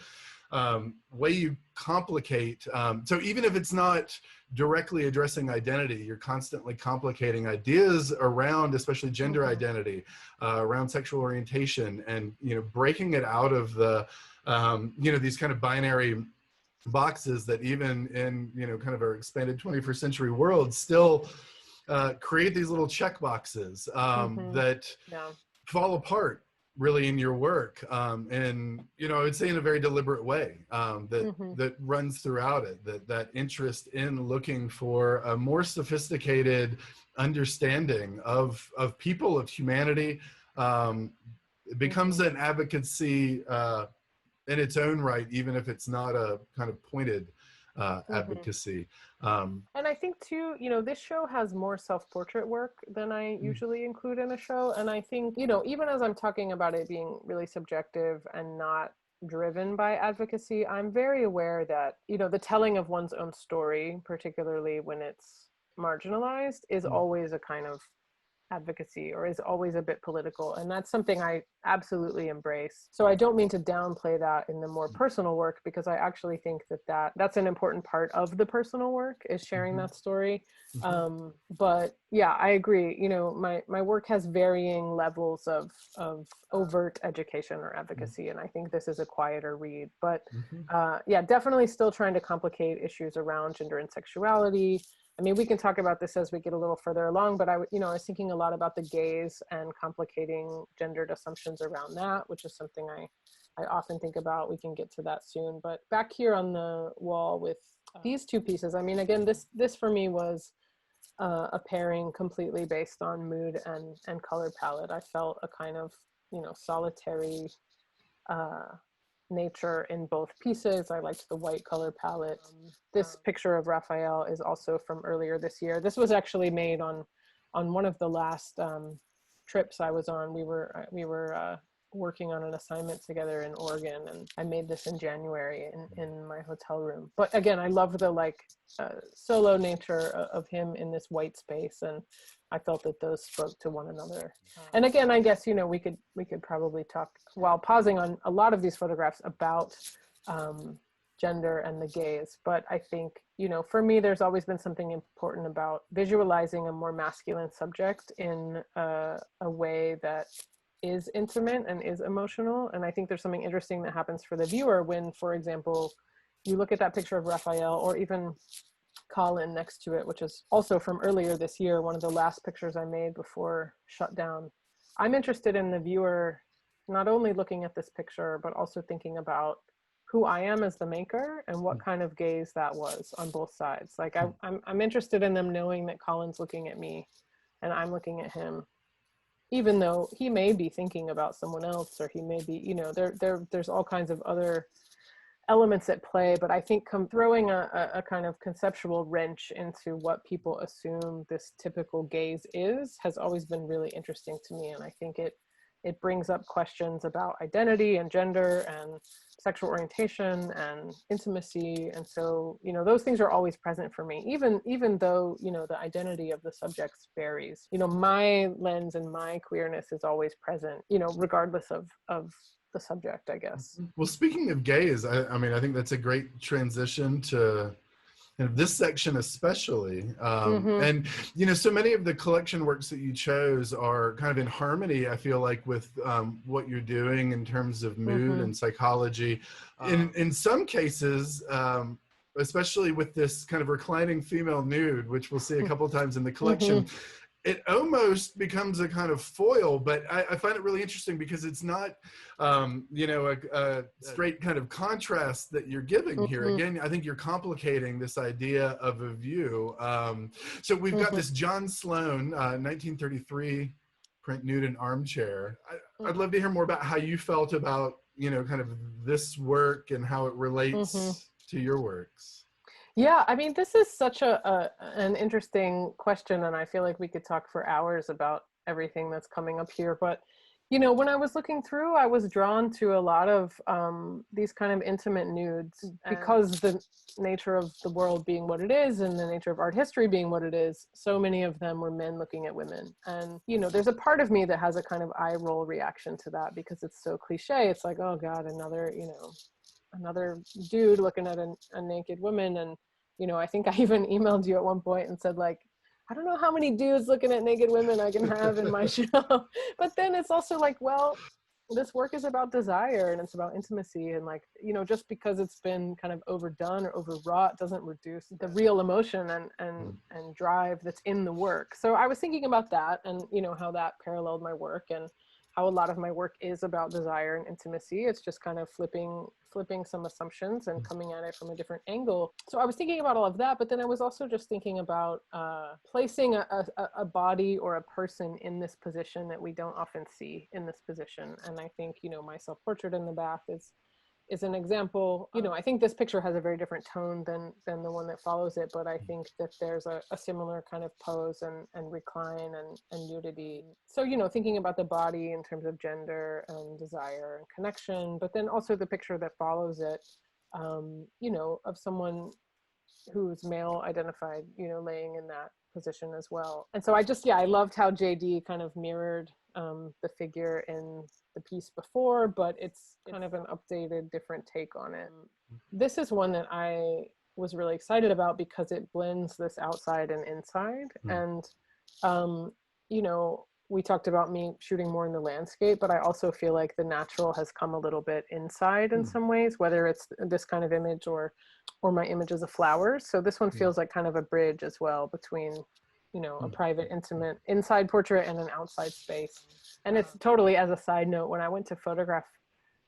way you complicate. So even if it's not directly addressing identity, you're constantly complicating ideas around, especially gender identity, around sexual orientation, and, you know, breaking it out of the, you know, these kind of binary boxes that even in, you know, kind of our expanded 21st century world still create these little check boxes that fall apart really in your work, and, you know, I would say in a very deliberate way, that runs throughout it, that interest in looking for a more sophisticated understanding of people, of humanity. It becomes an advocacy in its own right, even if it's not a kind of pointed advocacy. And I think too, you know, this show has more self-portrait work than I usually include in a show. And I think, you know, even as I'm talking about it being really subjective and not driven by advocacy, I'm very aware that, you know, the telling of one's own story, particularly when it's marginalized, is always a kind of advocacy, or is always a bit political, and that's something I absolutely embrace. So I don't mean to downplay that in the more personal work, because I actually think that that's an important part of the personal work, is sharing that story. But yeah, I agree. You know, my work has varying levels of overt education or advocacy, and I think this is a quieter read. But yeah, definitely still trying to complicate issues around gender and sexuality. I mean, we can talk about this as we get a little further along, but I was thinking a lot about the gaze and complicating gendered assumptions around that, which is something I often think about. We can get to that soon. But back here on the wall with these two pieces, I mean, again, this for me was a pairing completely based on mood and color palette. I felt a kind of, you know, solitary nature in both pieces. I liked the white color palette. This picture of Raphael is also from earlier this year. This was actually made on one of the last trips I was on. We were working on an assignment together in Oregon, and I made this in January in my hotel room. But again, I love the like solo nature of him in this white space, and I felt that those spoke to one another. And again, I guess, you know, we could probably talk while pausing on a lot of these photographs about gender and the gaze. But I think, you know, for me, there's always been something important about visualizing a more masculine subject in a way that is intimate and is emotional. And I think there's something interesting that happens for the viewer when, for example, you look at that picture of Raphael, or even Colin next to it, which is also from earlier this year, one of the last pictures I made before shutdown. I'm interested in the viewer not only looking at this picture, but also thinking about who I am as the maker and what kind of gaze that was on both sides. Like I'm interested in them knowing that Colin's looking at me and I'm looking at him, even though he may be thinking about someone else, or he may be, you know, there's all kinds of other elements at play, but I think throwing a kind of conceptual wrench into what people assume this typical gaze is has always been really interesting to me. And I think it brings up questions about identity and gender and sexual orientation and intimacy. And so, you know, those things are always present for me, even though, you know, the identity of the subjects varies. You know, my lens and my queerness is always present, you know, regardless of the subject, I guess. Well, speaking of gays, I mean, I think that's a great transition to this section especially. And, you know, so many of the collection works that you chose are kind of in harmony, I feel like, with what you're doing in terms of mood and psychology. In some cases, especially with this kind of reclining female nude, which we'll see a couple times in the collection, it almost becomes a kind of foil, but I find it really interesting because it's not, you know, a straight kind of contrast that you're giving here. Again, I think you're complicating this idea of a view. So we've got this John Sloan, 1933 print nude and armchair. I'd love to hear more about how you felt about, you know, kind of this work and how it relates to your works. Yeah, I mean, this is such an interesting question, and I feel like we could talk for hours about everything that's coming up here. But, you know, when I was looking through, I was drawn to a lot of these kind of intimate nudes because the nature of the world being what it is and the nature of art history being what it is, so many of them were men looking at women. And, you know, there's a part of me that has a kind of eye roll reaction to that because it's so cliche. It's like, oh God, another dude looking at a naked woman. And, you know, I think I even emailed you at one point and said, like, I don't know how many dudes looking at naked women I can have in my show. But then it's also like, well, this work is about desire and it's about intimacy. And, like, you know, just because it's been kind of overdone or overwrought doesn't reduce the real emotion and drive that's in the work. So I was thinking about that and, you know, how that paralleled my work and how a lot of my work is about desire and intimacy. It's just kind of flipping some assumptions and coming at it from a different angle. So I was thinking about all of that, but then I was also just thinking about placing a body or a person in this position that we don't often see in this position. And I think, you know, my self-portrait in the bath is an example. You know, I think this picture has a very different tone than the one that follows it, but I think that there's a similar kind of pose and recline and nudity. So, you know, thinking about the body in terms of gender and desire and connection, but then also the picture that follows it, you know, of someone who's male identified, you know, laying in that position as well. And so I loved how JD kind of mirrored the figure in the piece before, but it's kind of an updated, different take on it. This is one that I was really excited about because it blends this outside and inside. And, you know, we talked about me shooting more in the landscape, but I also feel like the natural has come a little bit inside in some ways, whether it's this kind of image or my images of flowers. So this one feels like kind of a bridge as well between, you know, a private, intimate inside portrait and an outside space. And it's totally, as a side note, when I went to photograph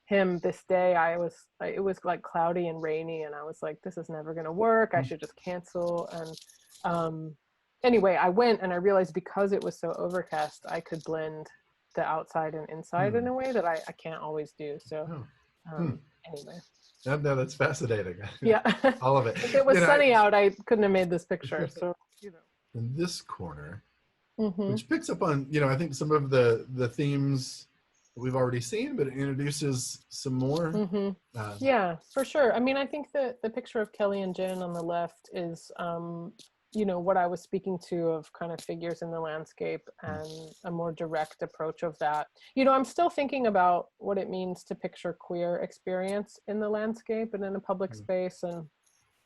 him this day, it was like cloudy and rainy, and I was like, this is never gonna work. I should just cancel. And anyway, I went and I realized because it was so overcast, I could blend the outside and inside in a way that I can't always do. So anyway. No, that's fascinating. Yeah. All of it. If it was sunny out, I couldn't have made this picture. So, you know. In this corner, which picks up on, you know, I think some of the themes that we've already seen, but it introduces some more. Yeah, for sure. I mean, I think that the picture of Kelly and Jen on the left is, you know, what I was speaking to of kind of figures in the landscape and a more direct approach of that. You know, I'm still thinking about what it means to picture queer experience in the landscape and in a public space. And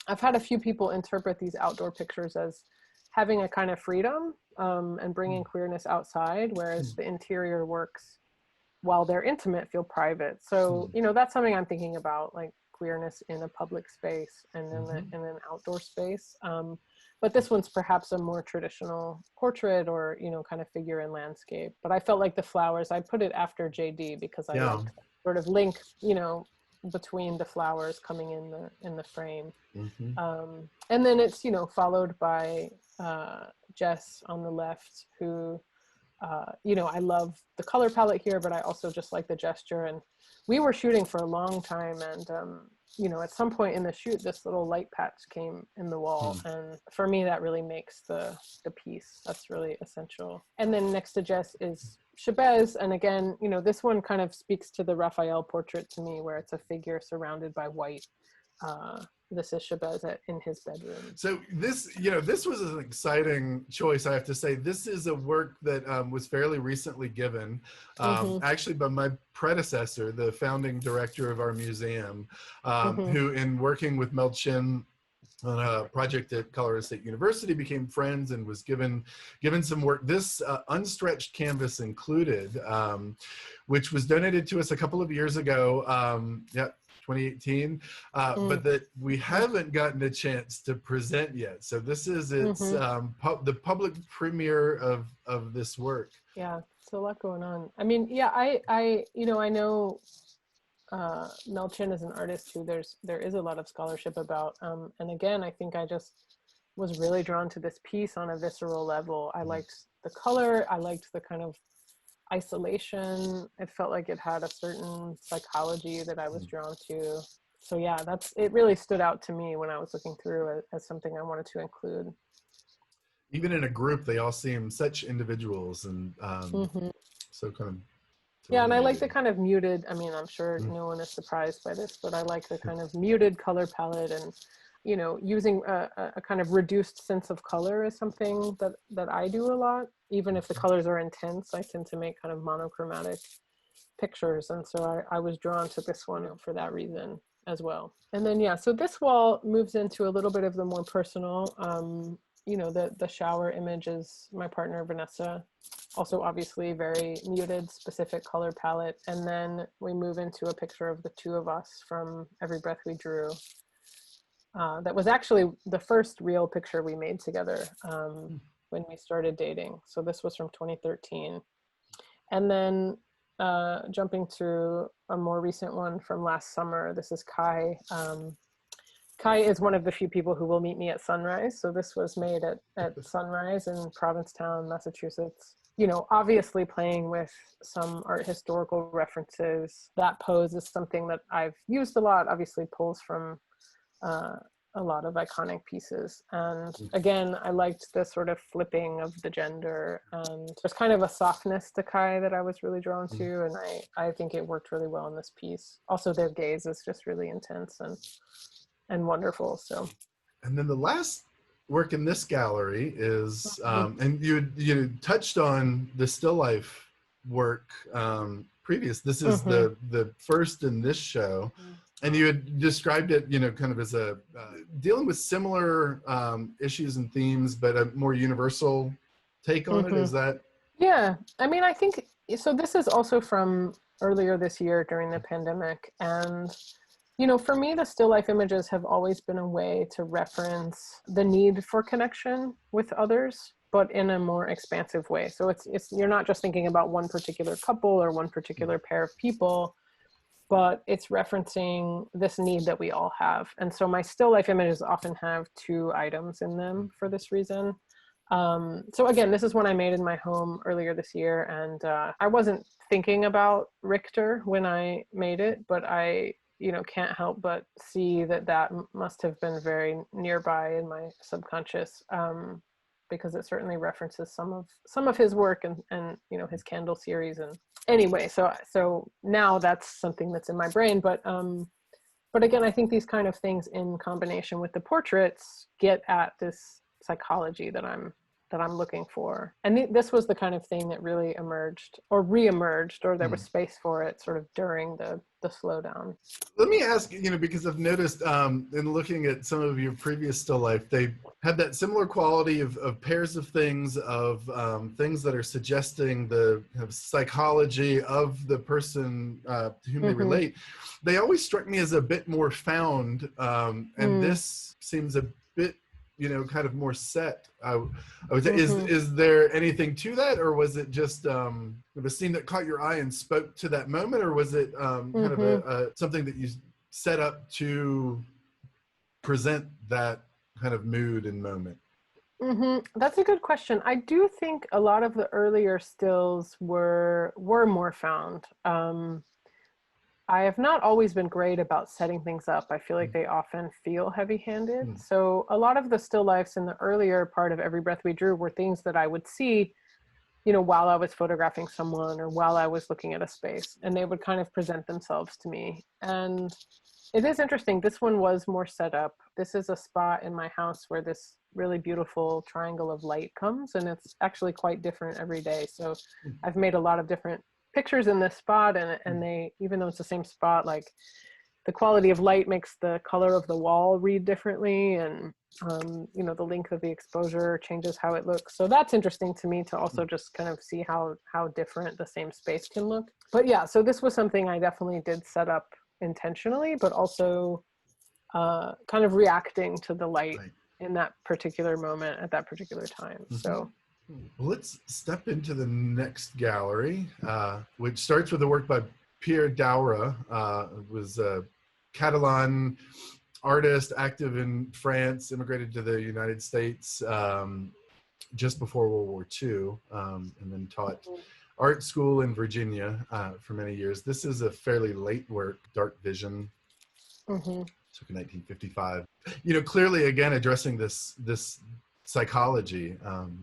I've had a few people interpret these outdoor pictures as having a kind of freedom and bringing queerness outside, whereas the interior works, while they're intimate, feel private. So, you know, that's something I'm thinking about, like queerness in a public space and in an outdoor space. But this one's perhaps a more traditional portrait or, you know, kind of figure in landscape. But I felt like the flowers, I put it after JD because I liked that sort of link, you know, between the flowers coming in the frame. And then it's, you know, followed by Jess on the left, who, you know, I love the color palette here, but I also just like the gesture. And we were shooting for a long time, and you know, at some point in the shoot, this little light patch came in the wall, and for me, that really makes the piece. That's really essential. And then next to Jess is C.A.R.S, and again, you know, this one kind of speaks to the Raphael portrait to me, where it's a figure surrounded by white. This is C.A.R.S in his bedroom. So this, you know, this was an exciting choice, I have to say. This is a work that was fairly recently given, actually by my predecessor, the founding director of our museum, who, in working with Mel Chin on a project at Colorado State University, became friends and was given some work. This unstretched canvas included, which was donated to us a couple of years ago. 2018, but that we haven't gotten a chance to present yet. So this is the public premiere of this work. Yeah, so a lot going on. I mean, yeah, I you know, I know Mel Chin is an artist who there is a lot of scholarship about, and again, I think I just was really drawn to this piece on a visceral level. I liked the color, I liked the kind of isolation. It felt like it had a certain psychology that I was drawn to. So yeah, it really stood out to me when I was looking through it as something I wanted to include. Even in a group, they all seem such individuals, and so kind of. Yeah, and I like the kind of muted, I mean, I'm sure no one is surprised by this, but I like the kind of muted color palette, and, you know, using a kind of reduced sense of color is something that I do a lot. Even if the colors are intense, I tend to make kind of monochromatic pictures. And so I was drawn to this one for that reason as well. And then, yeah, so this wall moves into a little bit of the more personal, you know, the shower image is my partner, Vanessa. Also, obviously, very muted, specific color palette. And then we move into a picture of the two of us from Every Breath We Drew. That was actually the first real picture we made together when we started dating. So this was from 2013. And then jumping to a more recent one from last summer, this is Kai. Kai is one of the few people who will meet me at sunrise. So this was made at sunrise in Provincetown, Massachusetts. You know, obviously playing with some art historical references. That pose is something that I've used a lot, obviously pulls from a lot of iconic pieces. And again, I liked the sort of flipping of the gender, and there's kind of a softness to Kai that I was really drawn to, and I think it worked really well in this piece. Also, their gaze is just really intense and wonderful. So, and then the last work in this gallery is, and you touched on the still life work previous. This is the first in this show. And you had described it, you know, kind of as a dealing with similar issues and themes, but a more universal take on it. Is that? Yeah, I mean, I think so. This is also from earlier this year during the pandemic, and you know, for me, the still life images have always been a way to reference the need for connection with others, but in a more expansive way. So it's you're not just thinking about one particular couple or one particular pair of people, but it's referencing this need that we all have. And so my still life images often have two items in them for this reason. So again, this is one I made in my home earlier this year, and I wasn't thinking about Richter when I made it, but I, you know, can't help but see that must have been very nearby in my subconscious, because it certainly references some of his work and you know, his candle series. And anyway, so now that's something that's in my brain, but again, I think these kind of things in combination with the portraits get at this psychology that I'm that I'm looking for. And this was the kind of thing that really emerged or re-emerged, or there was space for it sort of during the slowdown. Let me ask, because I've noticed in looking at some of your previous still life, they had that similar quality of pairs of things, of things that are suggesting the kind of psychology of the person to whom they relate. They always struck me as a bit more found, and this seems a bit kind of more set. I would say, is there anything to that, or was it just a scene that caught your eye and spoke to that moment, or was it kind of a something that you set up to present that kind of mood and moment? That's a good question. I do think a lot of the earlier stills were more found. I have not always been great about setting things up. I feel like they often feel heavy-handed. So a lot of the still lifes in the earlier part of Every Breath We Drew were things that I would see, while I was photographing someone or while I was looking at a space, and they would kind of present themselves to me. And it is interesting. This one was more set up. This is a spot in my house where this really beautiful triangle of light comes, and it's actually quite different every day. So I've made a lot of different pictures in this spot, and they, even though it's the same spot, like the quality of light makes the color of the wall read differently, and the length of the exposure changes how it looks. So that's interesting to me, to also just kind of see how different the same space can look. But yeah, so this was something I definitely did set up intentionally, but also kind of reacting to the light in that particular moment at that particular time. So let's step into the next gallery, which starts with a work by Pierre Daura. Was a Catalan artist, active in France, immigrated to the United States just before World War II, and then taught art school in Virginia for many years. This is a fairly late work, Dark Vision. Took in 1955. Clearly, again, addressing this psychology,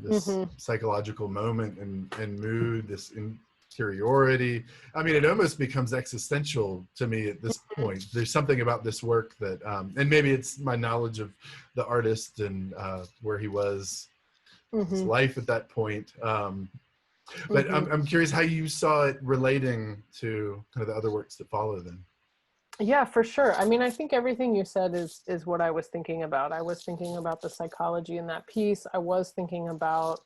this psychological moment and mood, this interiority. I mean, it almost becomes existential to me at this point. There's something about this work that, and maybe it's my knowledge of the artist and where he was, his life at that point. But I'm curious how you saw it relating to kind of the other works that follow then. Yeah, for sure. I mean, I think everything you said is what I was thinking about. I was thinking about the psychology in that piece. I was thinking about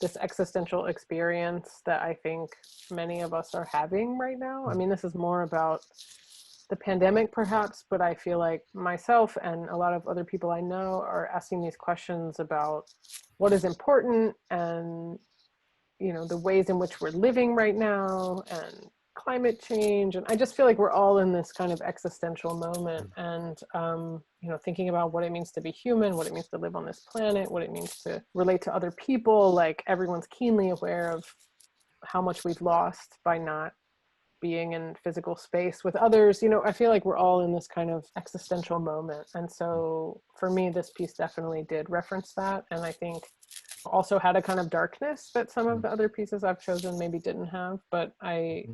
this existential experience that I think many of us are having right now. I mean, this is more about the pandemic perhaps, but I feel like myself and a lot of other people I know are asking these questions about what is important, and the ways in which we're living right now, and climate change. And I just feel like we're all in this kind of existential moment, and thinking about what it means to be human, what it means to live on this planet, what it means to relate to other people. Like, everyone's keenly aware of how much we've lost by not being in physical space with others. I feel like we're all in this kind of existential moment. And so for me, this piece definitely did reference that. And I think also had a kind of darkness that some of the other pieces I've chosen maybe didn't have, but I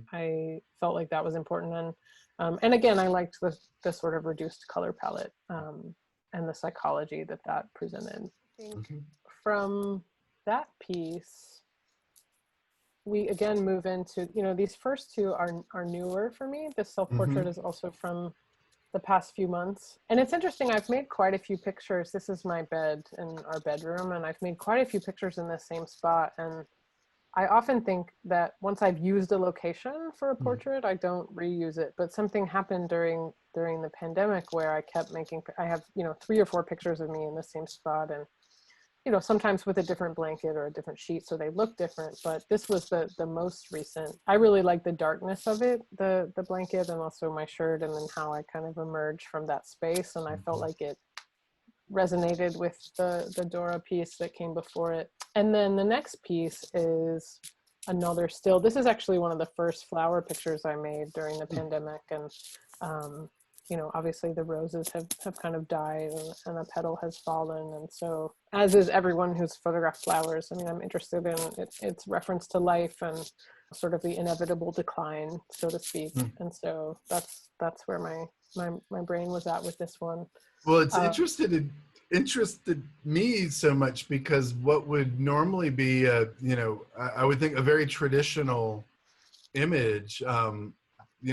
felt like that was important. And again, I liked the sort of reduced color palette and the psychology that presented. I think from that piece, we again move into, these first two are newer for me. This self-portrait is also from the past few months. And it's interesting, I've made quite a few pictures. This is my bed in our bedroom, and I've made quite a few pictures in this same spot. And I often think that once I've used a location for a portrait, I don't reuse it. But something happened during the pandemic where I kept I have, 3 or 4 pictures of me in the same spot, and sometimes with a different blanket or a different sheet, so they look different. But this was the most recent. I really like the darkness of it, the blanket, and also my shirt, and then how I kind of emerged from that space. And I felt like it resonated with the Daura piece that came before it. And then the next piece is another still. This is actually one of the first flower pictures I made during the pandemic. And obviously the roses have kind of died, and a petal has fallen. And so, as is everyone who's photographed flowers, I mean, I'm interested in its reference to life and sort of the inevitable decline, so to speak. And so that's where my brain was at with this one. Well, it's interested me so much because what would normally be a, I would think a very traditional image,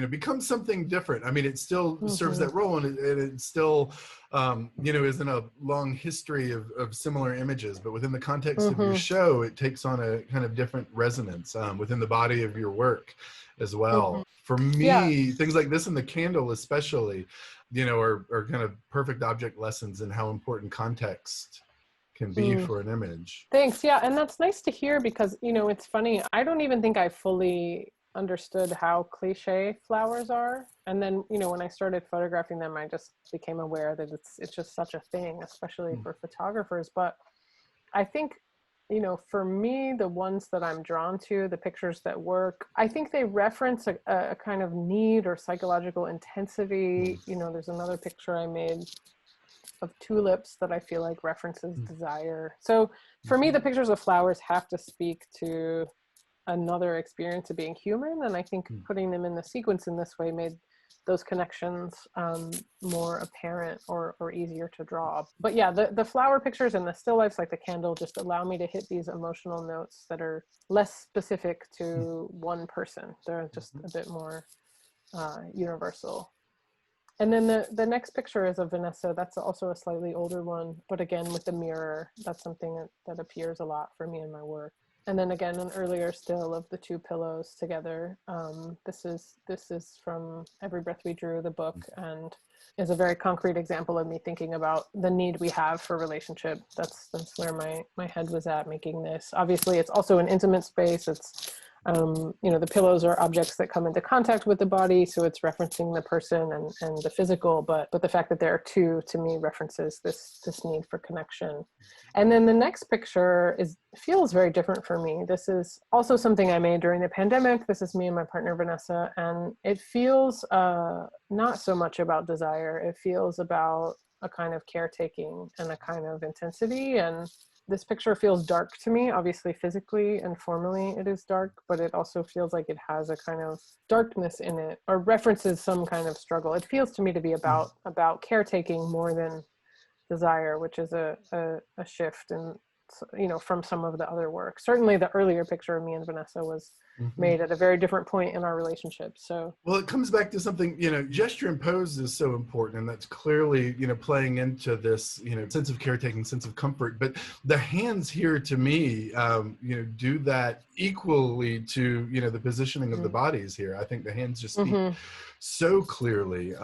becomes something different. I mean, it still serves that role, and it still, is in a long history of similar images, but within the context of your show, it takes on a kind of different resonance within the body of your work as well. For me, things like this and the candle especially, are kind of perfect object lessons in how important context can be for an image. Thanks. Yeah. And that's nice to hear because, it's funny. I don't even think I fully understood how cliche flowers are. And then, when I started photographing them, I just became aware that it's just such a thing, especially for photographers. But I think, for me, the ones that I'm drawn to, the pictures that work, I think they reference a kind of need or psychological intensity. There's another picture I made of tulips that I feel like references desire. So for me, the pictures of flowers have to speak to another experience of being human. And I think putting them in the sequence in this way made those connections more apparent or easier to draw. But yeah, the flower pictures and the still lifes like the candle just allow me to hit these emotional notes that are less specific to one person. They're just a bit more universal. And then the next picture is of Vanessa. That's also a slightly older one, but again, with the mirror, that's something that appears a lot for me in my work. And then again, an earlier still of the two pillows together. This is from Every Breath We Drew, the book, and is a very concrete example of me thinking about the need we have for relationship. That's where my head was at making this. Obviously, it's also an intimate space. It's the pillows are objects that come into contact with the body, so it's referencing the person and the physical, but the fact that there are two, to me, references this need for connection. And then the next picture feels very different for me. This is also something I made during the pandemic. This is me and my partner, Vanessa, and it feels not so much about desire. It feels about a kind of caretaking and a kind of intensity. And this picture feels dark to me. Obviously, physically and formally it is dark, but it also feels like it has a kind of darkness in it, or references some kind of struggle. It feels to me to be about caretaking more than desire, which is a shift and from some of the other work. Certainly the earlier picture of me and Vanessa was made at a very different point in our relationship. So well, it comes back to something, gesture and pose is so important, and that's clearly playing into this sense of caretaking, sense of comfort. But the hands here, to me, do that equally to the positioning of the bodies here. I think the hands just speak so clearly.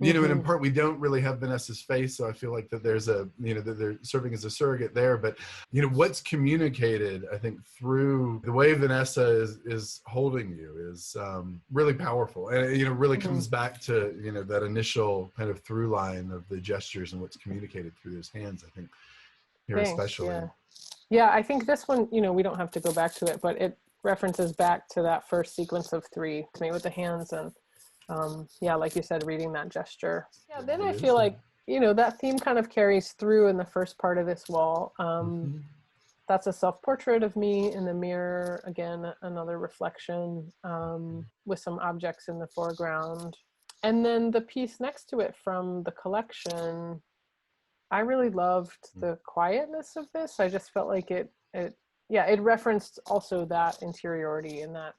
And in part, we don't really have Vanessa's face, so I feel like that there's that they're serving as a surrogate there. But what's communicated, I think, through the way Vanessa is holding you is really powerful, and it really comes back to that initial kind of through line of the gestures and what's communicated through those hands. I think here especially. Yeah, I think this one, we don't have to go back to it, but it references back to that first sequence of three to me with the hands and. Like you said, reading that gesture. Yeah, then I feel like, that theme kind of carries through in the first part of this wall. That's a self-portrait of me in the mirror. Again, another reflection with some objects in the foreground. And then the piece next to it from the collection, I really loved the quietness of this. I just felt like it referenced also that interiority and that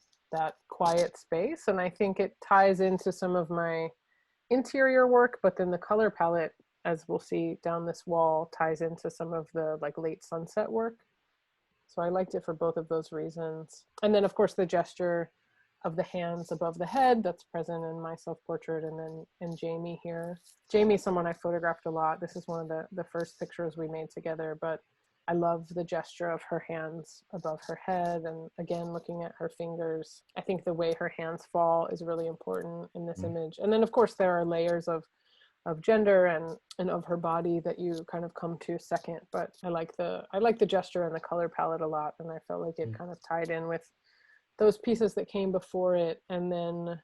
quiet space. And I think it ties into some of my interior work, but then the color palette, as we'll see down this wall, ties into some of the like late sunset work. So I liked it for both of those reasons. And then of course the gesture of the hands above the head that's present in my self-portrait, and then in Jamie here. Jamie's someone I photographed a lot. This is one of the first pictures we made together, but I love the gesture of her hands above her head, and again, looking at her fingers. I think the way her hands fall is really important in this image. And then of course there are layers of gender and of her body that you kind of come to second, but I like the gesture and the color palette a lot, and I felt like it kind of tied in with those pieces that came before it. And then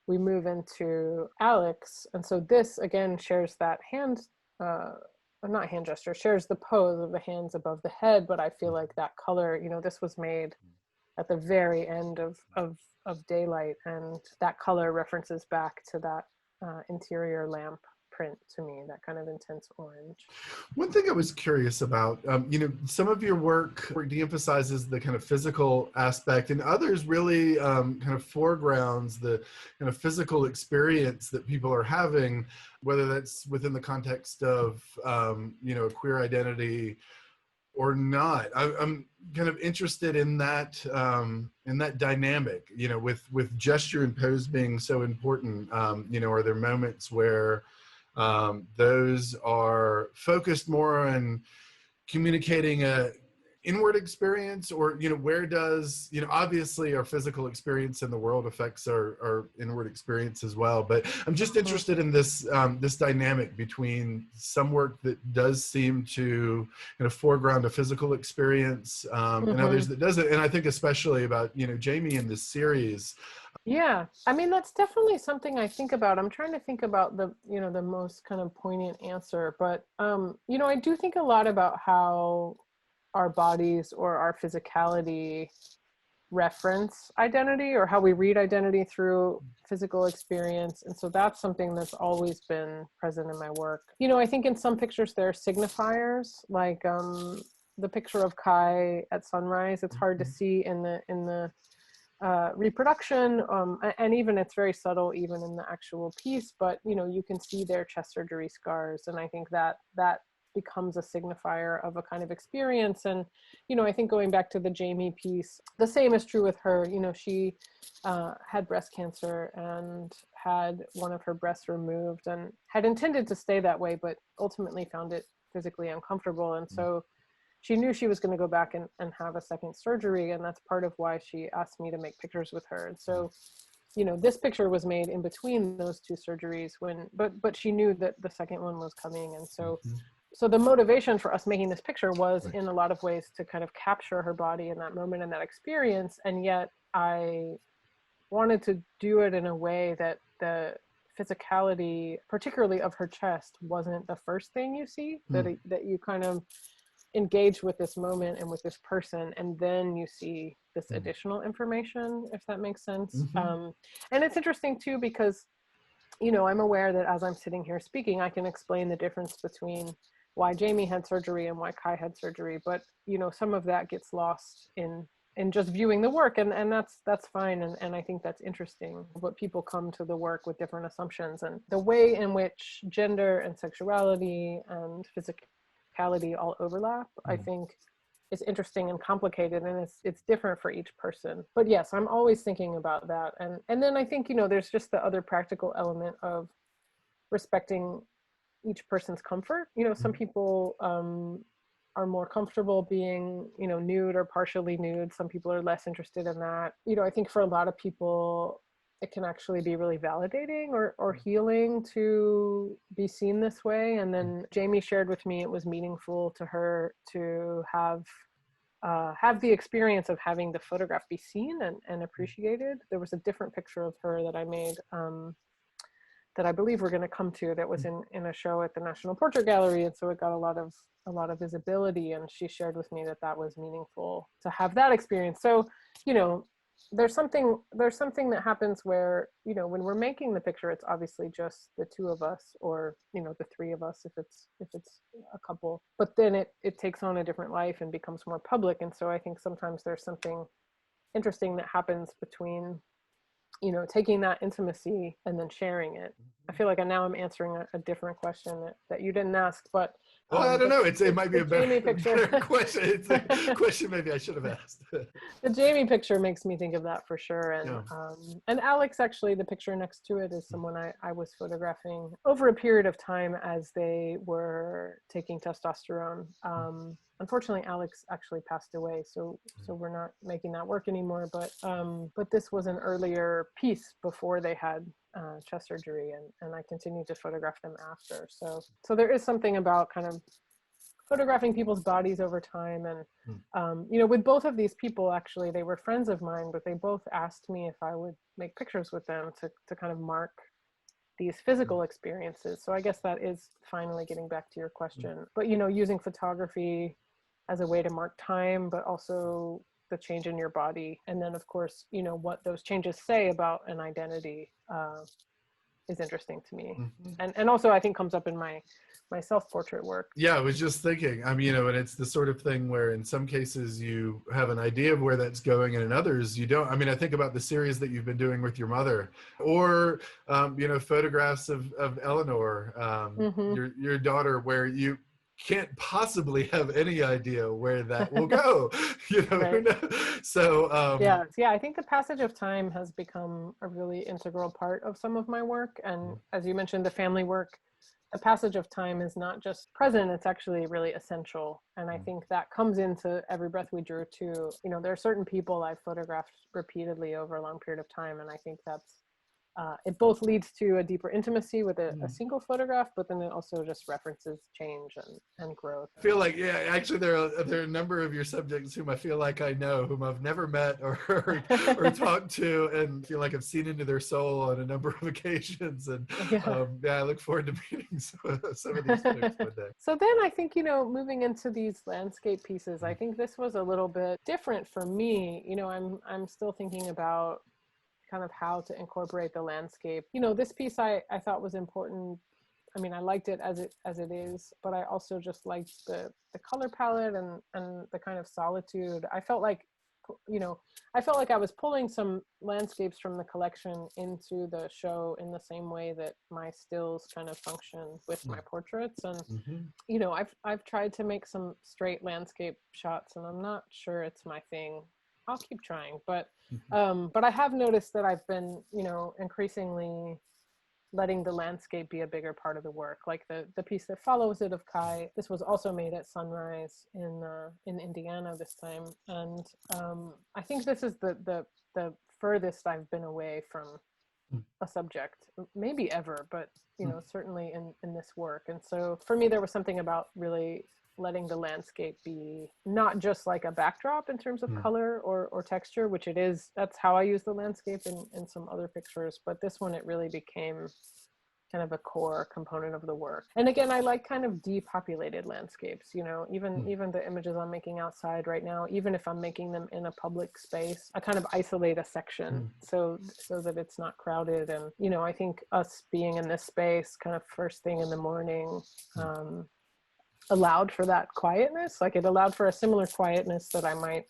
we move into Alex, and so this again shares that hand not hand gesture, shares the pose of the hands above the head, but I feel like that color, this was made at the very end of daylight, and that color references back to that interior lamp print to me, that kind of intense orange. One thing I was curious about, some of your work de-emphasizes the kind of physical aspect, and others really kind of foregrounds the kind of physical experience that people are having, whether that's within the context of, a queer identity or not. I'm kind of interested in that dynamic, with gesture and pose being so important. Are there moments where those are focused more on communicating a inward experience, or where does obviously our physical experience in the world affects our inward experience as well, but I'm just interested in this this dynamic between some work that does seem to kind of foreground a physical experience, and others that doesn't. And I think especially about Jamie in this series. Yeah, I mean, that's definitely something I think about. I'm trying to think about the most kind of poignant answer, but I do think a lot about how our bodies or our physicality reference identity, or how we read identity through physical experience. And so that's something that's always been present in my work. I think in some pictures there are signifiers, like the picture of Kai at sunrise. It's hard to see in the reproduction, and even it's very subtle even in the actual piece, but you can see their chest surgery scars, and I think that becomes a signifier of a kind of experience. And I think going back to the Jamie piece, the same is true with her. She had breast cancer and had one of her breasts removed and had intended to stay that way, but ultimately found it physically uncomfortable, and so she knew she was going to go back and have a second surgery, and that's part of why she asked me to make pictures with her. And so this picture was made in between those two surgeries, but she knew that the second one was coming. And so the motivation for us making this picture was in a lot of ways to kind of capture her body in that moment and that experience. And yet I wanted to do it in a way that the physicality, particularly of her chest, wasn't the first thing you see, that you kind of engage with this moment and with this person, and then you see this additional information, if that makes sense. And it's interesting too, because I'm aware that as I'm sitting here speaking, I can explain the difference between why Jamie had surgery and why Kai had surgery, but some of that gets lost in just viewing the work, and that's fine, and I think that's interesting. But people come to the work with different assumptions, and the way in which gender and sexuality and physicality all overlap, I think is interesting and complicated, and it's different for each person. But yes, I'm always thinking about that. And then I think, there's just the other practical element of respecting each person's comfort. Some people are more comfortable being, nude or partially nude. Some people are less interested in that. I think for a lot of people, it can actually be really validating or healing to be seen this way. And then Jamie shared with me it was meaningful to her to have the experience of having the photograph be seen and appreciated. There was a different picture of her that I made that I believe we're going to come to, that was in a show at the National Portrait Gallery, and so it got a lot of visibility. And she shared with me that was meaningful to have that experience. So there's something that happens where when we're making the picture, it's obviously just the two of us, or the three of us if it's a couple, but then it takes on a different life and becomes more public. And so I think sometimes there's something interesting that happens between taking that intimacy and then sharing it. I feel like now I'm answering a different question that you didn't ask, but I don't know. It might be a better picture. question. It's a question maybe I should have asked. The Jamie picture makes me think of that for sure. And Alex, actually, the picture next to it is someone I was photographing over a period of time as they were taking testosterone. Unfortunately, Alex actually passed away, so we're not making that work anymore. But this was an earlier piece before they had chest surgery, and I continued to photograph them after. So there is something about kind of photographing people's bodies over time. And with both of these people, actually, they were friends of mine, but they both asked me if I would make pictures with them to kind of mark these physical experiences. So I guess that is finally getting back to your question. But using photography as a way to mark time, but also the change in your body, and then of course what those changes say about an identity. is interesting to me. Mm-hmm. And also I think comes up in my self-portrait work. Yeah, I was just thinking, I mean, and it's the sort of thing where in some cases you have an idea of where that's going and in others you don't. I mean, I think about the series that you've been doing with your mother, or, photographs of Eleanor, your daughter, where you can't possibly have any idea where that will go, Right. So, yeah, I think the passage of time has become a really integral part of some of my work. And as you mentioned, the family work, the passage of time is not just present, it's actually really essential. And I think that comes into Every Breath We Drew too. There are certain people I've photographed repeatedly over a long period of time, and I think that's it both leads to a deeper intimacy with a single photograph, but then it also just references change and growth. I feel like, yeah, actually there are a number of your subjects whom I feel like I know, whom I've never met or talked to, and feel like I've seen into their soul on a number of occasions. And I look forward to meeting some of these folks one day. So then I think, moving into these landscape pieces, I think this was a little bit different for me. I'm still thinking about kind of how to incorporate the landscape. This piece I thought was important. I mean, I liked it as it is, but I also just liked the color palette and the kind of solitude. I felt like I was pulling some landscapes from the collection into the show in the same way that my stills kind of function with my portraits. And I've tried to make some straight landscape shots, and I'm not sure it's my thing. I'll keep trying, but I have noticed that I've been, increasingly letting the landscape be a bigger part of the work. Like the piece that follows it of Kai, this was also made at sunrise in Indiana this time, and I think this is the furthest I've been away from a subject, maybe ever, but certainly in this work. And so for me, there was something about really letting the landscape be not just like a backdrop in terms of color or texture, which it is. That's how I use the landscape in some other pictures, but this one, it really became kind of a core component of the work. And again, I like kind of depopulated landscapes, even the images I'm making outside right now, even if I'm making them in a public space, I kind of isolate a section so that it's not crowded. And, I think us being in this space kind of first thing in the morning, allowed for that quietness. Like it allowed for a similar quietness that I might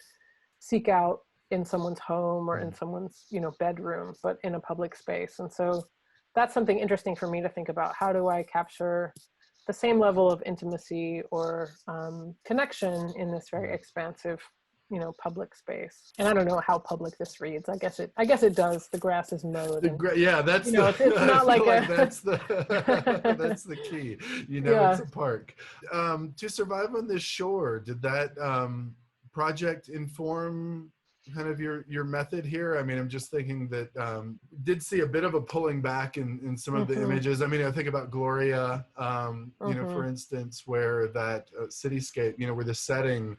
seek out in someone's home or in someone's, bedroom, but in a public space. And so that's something interesting for me to think about. How do I capture the same level of intimacy or connection in this very expansive, public space? And I don't know how public this reads. I guess it does. The grass is mowed. That's it's not like that's the key. It's a park. To Survive on This Shore, did that project inform kind of your method here? I mean, I'm just thinking that did see a bit of a pulling back in some of the images. I mean, I think about Gloria, for instance, where that cityscape, where the setting,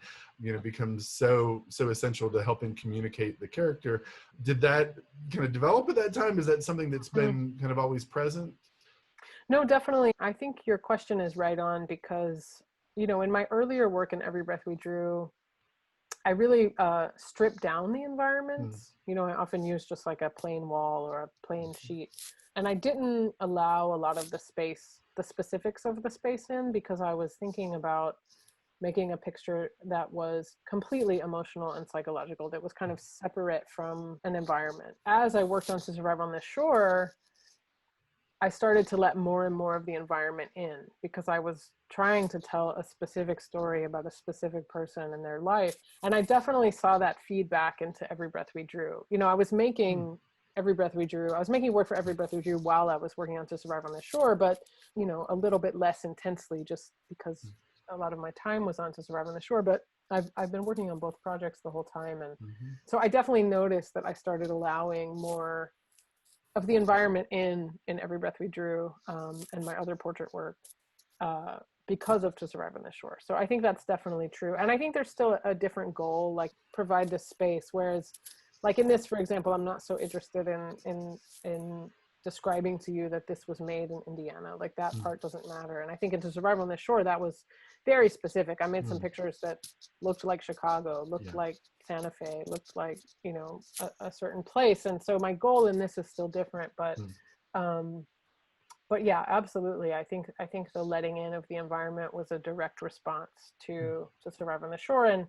becomes so essential to helping communicate the character. Did that kind of develop at that time? Is that something that's been kind of always present? No, definitely. I think your question is right on, because, in my earlier work in Every Breath We Drew, I really stripped down the environments. I often use just like a plain wall or a plain sheet. And I didn't allow a lot of the specifics of the space in, because I was thinking about making a picture that was completely emotional and psychological, that was kind of separate from an environment. As I worked on To Survive on This Shore, I started to let more and more of the environment in, because I was trying to tell a specific story about a specific person and their life. And I definitely saw that feedback into Every Breath We Drew. I was making Every Breath We Drew. I was making work for Every Breath We Drew while I was working on To Survive on This Shore, but, a little bit less intensely, just because a lot of my time was on To Survive on the Shore. But I've been working on both projects the whole time. And so I definitely noticed that I started allowing more of the environment in Every Breath We Drew, and my other portrait work, because of To Survive on the Shore. So I think that's definitely true. And I think there's still a different goal, like provide this space. Whereas like in this, for example, I'm not so interested in describing to you that this was made in Indiana. Like that part doesn't matter. And I think in To Survive on the Shore, that was very specific. I made some pictures that looked like Chicago, looked like Santa Fe, looked like, a certain place. And so my goal in this is still different, but but yeah, absolutely. I think the letting in of the environment was a direct response to Survive on the Shore. And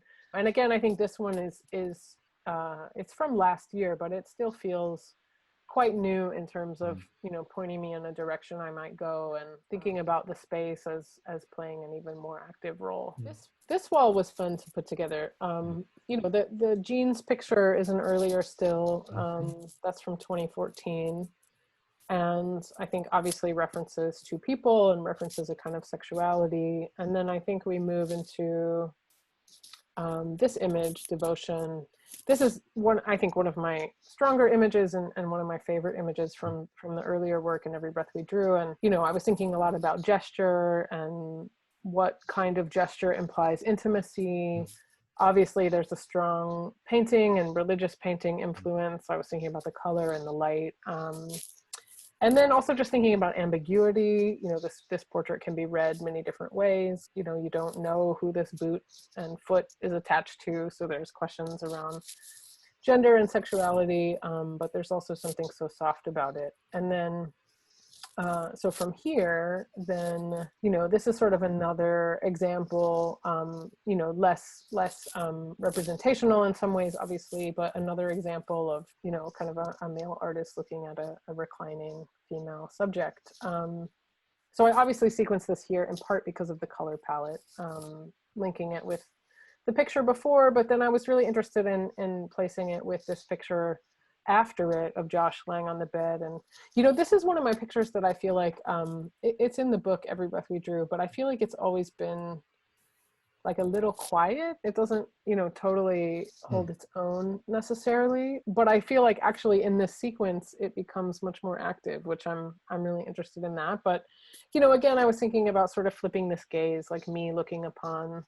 again, I think this one is it's from last year, but it still feels quite new in terms of, you know, pointing me in a direction I might go and thinking about the space as playing an even more active role. This wall was fun to put together. You know, the jeans picture is an earlier still. That's from 2014. And I think obviously references to people and references a kind of sexuality. And then I think we move into this image, Devotion. This is I think one of my stronger images and one of my favorite images from the earlier work in Every Breath We Drew. And, you know, I was thinking a lot about gesture and what kind of gesture implies intimacy. Obviously, there's a strong painting and religious painting influence. I was thinking about the color and the light. And then also just thinking about ambiguity. You know, this portrait can be read many different ways. You know, you don't know who this boot and foot is attached to, so there's questions around gender and sexuality, but there's also something so soft about it. And then, so from here, then, you know, this is sort of another example, you know, less representational in some ways, obviously, but another example of, you know, kind of a male artist looking at a reclining female subject. So I obviously sequenced this here in part because of the color palette, linking it with the picture before, but then I was really interested in placing it with this picture after it of Josh laying on the bed. And, you know, this is one of my pictures that I feel like, it's in the book, Every Breath We Drew, but I feel like it's always been like a little quiet. It doesn't, you know, totally hold its own necessarily, but I feel like actually in this sequence, it becomes much more active, which I'm really interested in that. But, you know, again, I was thinking about sort of flipping this gaze, like me looking upon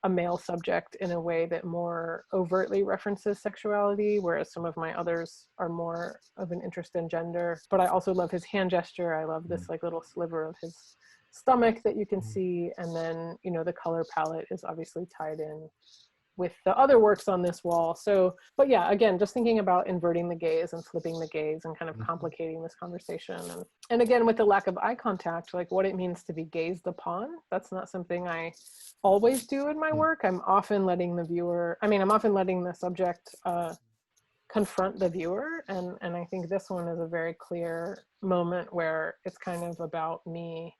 a male subject in a way that more overtly references sexuality, whereas some of my others are more of an interest in gender. But I also love his hand gesture. I love this like little sliver of his stomach that you can see. And then, you know, the color palette is obviously tied in with the other works on this wall. So, but yeah, again, just thinking about inverting the gaze and flipping the gaze and kind of complicating this conversation. And again, with the lack of eye contact, like what it means to be gazed upon, that's not something I always do in my work. I'm often letting the subject confront the viewer. And I think this one is a very clear moment where it's kind of about me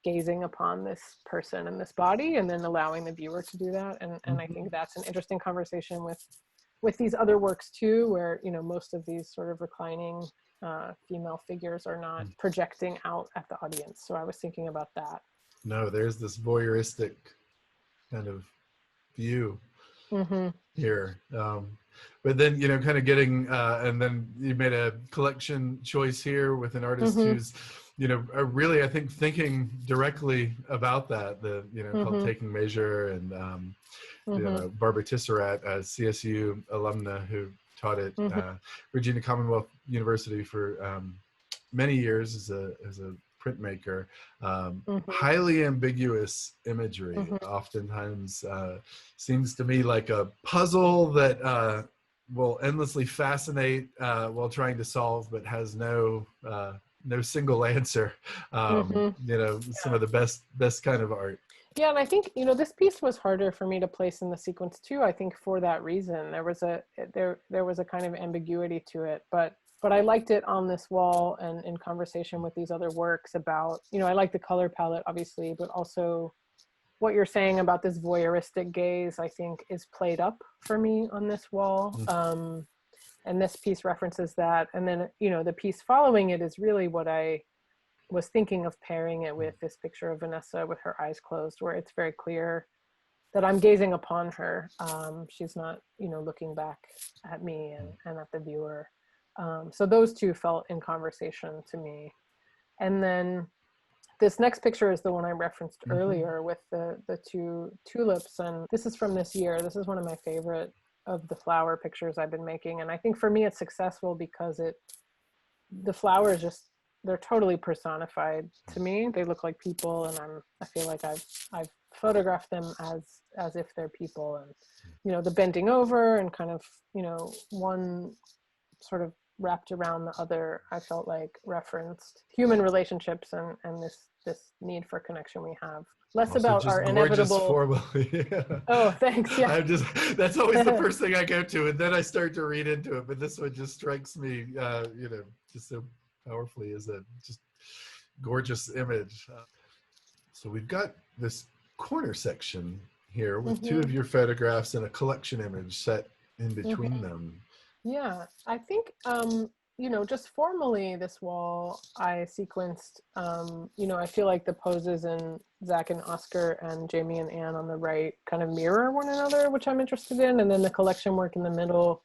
gazing upon this person and this body and then allowing the viewer to do that. And I think that's an interesting conversation with these other works too, where, you know, most of these sort of reclining female figures are not projecting out at the audience. So I was thinking about that. No, there's this voyeuristic kind of view here. But then, you know, kind of getting, and then you made a collection choice here with an artist who's, you know, really, I think, thinking directly about that, you know, called Taking Measure, and, you know, Barbara Tisserat, a CSU alumna who taught at Virginia Commonwealth University for many years as a printmaker. Highly ambiguous imagery oftentimes seems to me like a puzzle that will endlessly fascinate while trying to solve, but has no single answer. You know, some of the best kind of art. Yeah, and I think, you know, this piece was harder for me to place in the sequence too. I think for that reason, there was a kind of ambiguity to it, but I liked it on this wall and in conversation with these other works about, you know, I like the color palette obviously, but also what you're saying about this voyeuristic gaze, I think is played up for me on this wall. And this piece references that. And then, you know, the piece following it is really what I was thinking of pairing it with, this picture of Vanessa with her eyes closed, where it's very clear that I'm gazing upon her. She's not, you know, looking back at me and at the viewer. So those two felt in conversation to me. And then this next picture is the one I referenced earlier with the two tulips. And this is from this year. This is one of my favorite of the flower pictures I've been making. And I think for me, it's successful because the flowers just, they're totally personified to me. They look like people, and I feel like I've photographed them as if they're people. And, you know, the bending over and kind of, you know, one sort of wrapped around the other, I felt like referenced human relationships and this need for connection we have. Less Also about just our gorgeous inevitable. formal. Yeah. Oh, thanks. Yeah. I'm just, that's always the first thing I go to, and then I start to read into it. But this one just strikes me, just so powerfully as a just gorgeous image. So we've got this corner section here with two of your photographs and a collection image set in between them. Yeah, I think, just formally this wall, I sequenced, I feel like the poses in Zach and Oscar and Jamie and Anne on the right kind of mirror one another, which I'm interested in. And then the collection work in the middle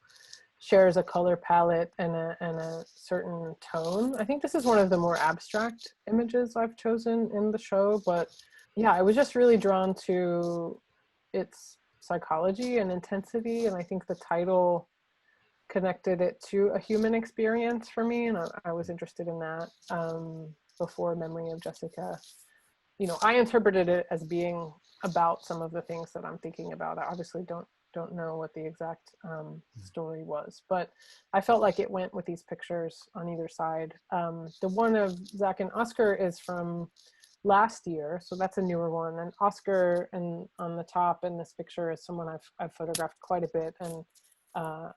shares a color palette and a certain tone. I think this is one of the more abstract images I've chosen in the show, but yeah, I was just really drawn to its psychology and intensity. And I think the title connected it to a human experience for me, and I was interested in that before Memory of Jessica. I interpreted it as being about some of the things that I'm thinking about. I obviously don't know what the exact story was, but I felt like it went with these pictures on either side. The one of Zach and Oscar is from last year, so that's a newer one, and Oscar and on the top in this picture is someone I've photographed quite a bit, and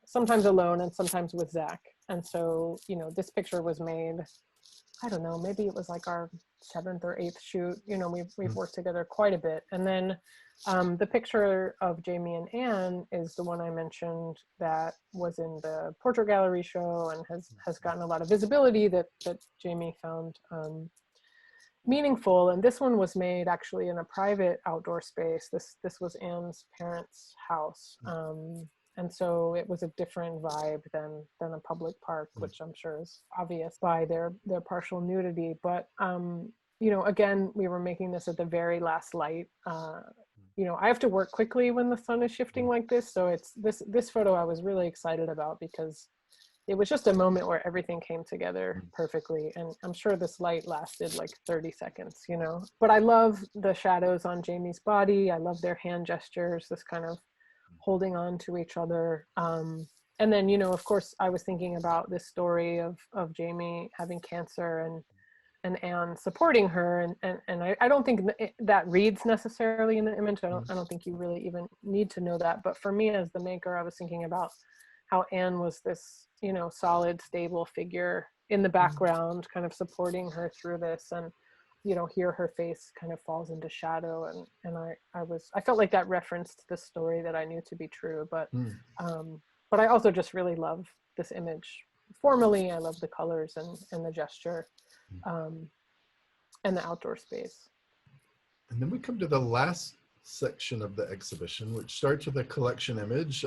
sometimes alone and sometimes with Zach. And so, this picture was made, I don't know, maybe it was like our 7th or 8th shoot. We've worked together quite a bit. And then the picture of Jamie and Anne is the one I mentioned that was in the Portrait Gallery show and has gotten a lot of visibility that Jamie found meaningful. And this one was made actually in a private outdoor space. This was Anne's parents' house. And so it was a different vibe than a public park, which I'm sure is obvious by their partial nudity. But, again, we were making this at the very last light. I have to work quickly when the sun is shifting like this. So it's this photo I was really excited about because it was just a moment where everything came together perfectly. And I'm sure this light lasted like 30 seconds, But I love the shadows on Jamie's body. I love their hand gestures, this kind of holding on to each other. And then, of course, I was thinking about this story of Jamie having cancer and Anne supporting her. And I don't think that reads necessarily in the image. I don't think you really even need to know that. But for me as the maker, I was thinking about how Anne was this, solid, stable figure in the background, kind of supporting her through this. And here her face kind of falls into shadow, and I felt like that referenced the story that I knew to be true, but I also just really love this image. Formally, I love the colors and the gesture, and the outdoor space. And then we come to the last section of the exhibition, which starts with a collection image,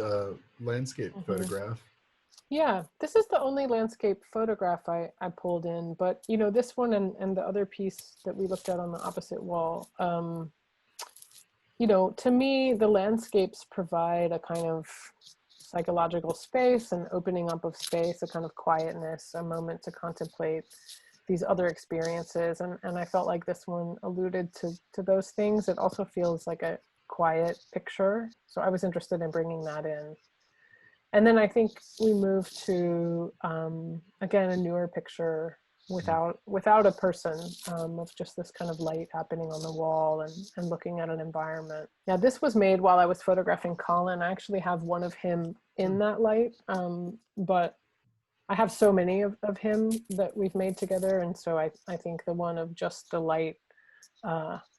landscape photograph. Yeah, this is the only landscape photograph I pulled in, but this one and the other piece that we looked at on the opposite wall, to me, the landscapes provide a kind of psychological space, an opening up of space, a kind of quietness, a moment to contemplate these other experiences. And I felt like this one alluded to those things. It also feels like a quiet picture. So I was interested in bringing that in. And then I think we moved to, again, a newer picture without a person, of just this kind of light happening on the wall and looking at an environment. Now, this was made while I was photographing Colin. I actually have one of him in that light, but I have so many of him that we've made together. And so I think the one of just the light,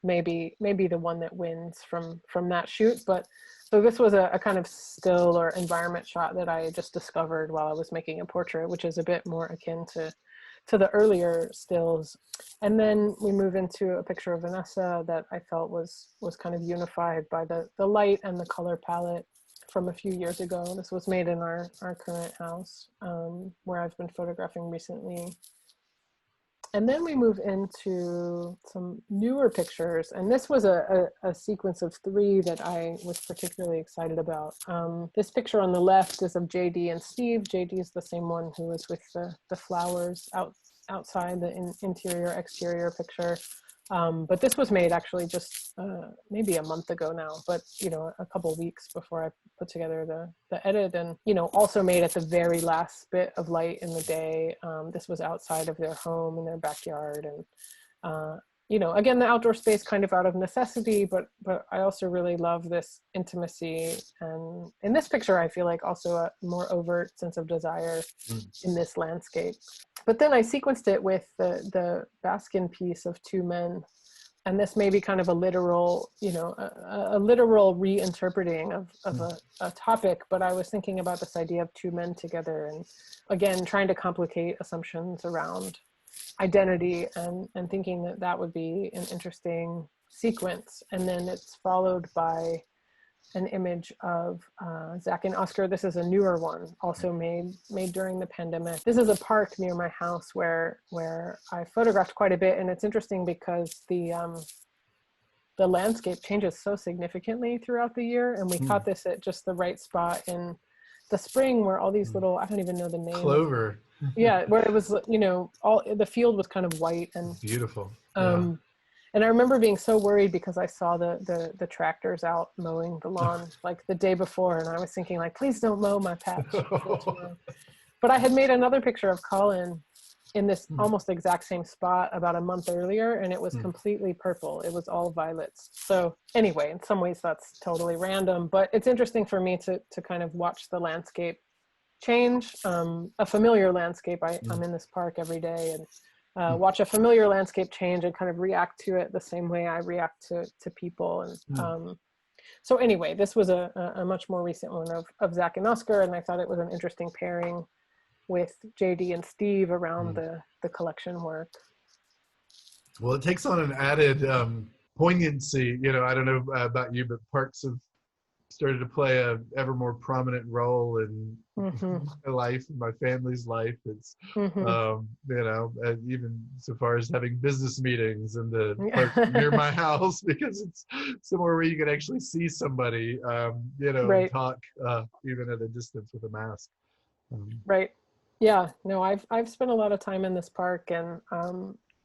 maybe the one that wins from that shoot. But so this was a kind of still or environment shot that I just discovered while I was making a portrait, which is a bit more akin to the earlier stills. And then we move into a picture of Vanessa that I felt was kind of unified by the light and the color palette from a few years ago. This was made in our current house, where I've been photographing recently. And then we move into some newer pictures. And this was a sequence of 3 that I was particularly excited about. This picture on the left is of JD and Steve. JD is the same one who was with the flowers outside, the interior exterior picture. But this was made actually just maybe a month ago now, but, you know, a couple weeks before I put together the edit, and, you know, also made at the very last bit of light in the day. This was outside of their home in their backyard. And, you know, again, the outdoor space kind of out of necessity, but I also really love this intimacy. And in this picture, I feel like also a more overt sense of desire in this landscape. But then I sequenced it with the Baskin piece of two men. And this may be kind of a literal, you know, a literal reinterpreting of a topic, but I was thinking about this idea of two men together, and again, trying to complicate assumptions around identity, and thinking that that would be an interesting sequence. And then it's followed by an image of Zach and Oscar. This is a newer one, also made during the pandemic. This is a park near my house where I photographed quite a bit, and it's interesting because the landscape changes so significantly throughout the year, and we caught this at just the right spot in the spring, where all these little, I don't even know the name. Clover. Yeah, where it was, you know, all the field was kind of white and beautiful. And I remember being so worried because I saw the tractors out mowing the lawn like the day before, and I was thinking, like, please don't mow my patch. But I had made another picture of Colin in this almost exact same spot about a month earlier, and it was completely purple. It was all violets. So anyway, in some ways that's totally random, but it's interesting for me to kind of watch the landscape change, a familiar landscape. I'm in this park every day, and watch a familiar landscape change and kind of react to it the same way I react to people. And so anyway, this was a much more recent one of Zach and Oscar, and I thought it was an interesting pairing with JD and Steve around the collection work. Well, it takes on an added poignancy. You know, I don't know about you, but parks have started to play a ever more prominent role in my life, and my family's life. It's, you know, even so far as having business meetings in the park near my house, because it's somewhere where you can actually see somebody, you know, and talk even at a distance with a mask. Right. Yeah. No, I've spent a lot of time in this park, and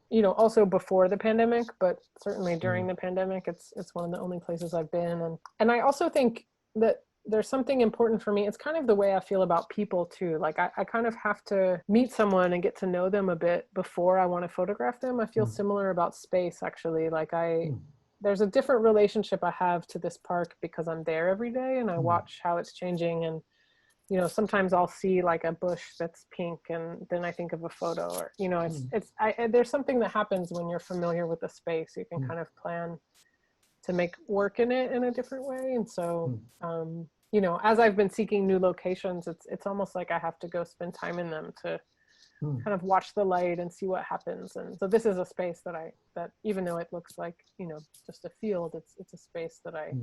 you know, also before the pandemic, but certainly during the pandemic, it's one of the only places I've been. And I also think that there's something important for me. It's kind of the way I feel about people too. Like I kind of have to meet someone and get to know them a bit before I want to photograph them. I feel similar about space, actually. Like there's a different relationship I have to this park because I'm there every day, and I watch how it's changing. And you know, sometimes I'll see like a bush that's pink, and then I think of a photo, or, you know, there's something that happens when you're familiar with the space. You can kind of plan to make work in it in a different way. And so, you know, as I've been seeking new locations, it's almost like I have to go spend time in them to kind of watch the light and see what happens. And so this is a space that even though it looks like, you know, just a field, it's a space that I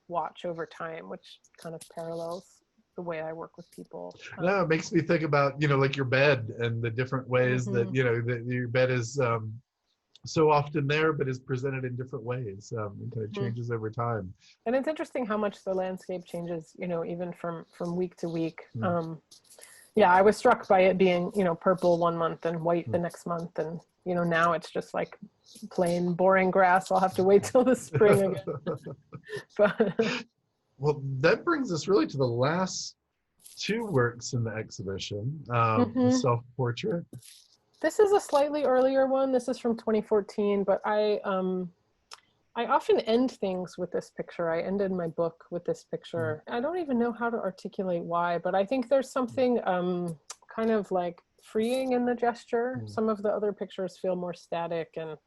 watch over time, which kind of parallels the way I work with people. No, it makes me think about, you know, like your bed and the different ways that, you know, that your bed is so often there, but is presented in different ways. It kind of changes over time. And it's interesting how much the landscape changes, you know, even from week to week. Yeah, I was struck by it being, you know, purple one month and white the next month. And, you know, now it's just like plain boring grass. I'll have to wait till the spring again. But well, that brings us really to the last two works in the exhibition, the self-portrait. This is a slightly earlier one. This is from 2014, but I often end things with this picture. I ended my book with this picture. I don't even know how to articulate why, but I think there's something kind of like freeing in the gesture. Some of the other pictures feel more static, and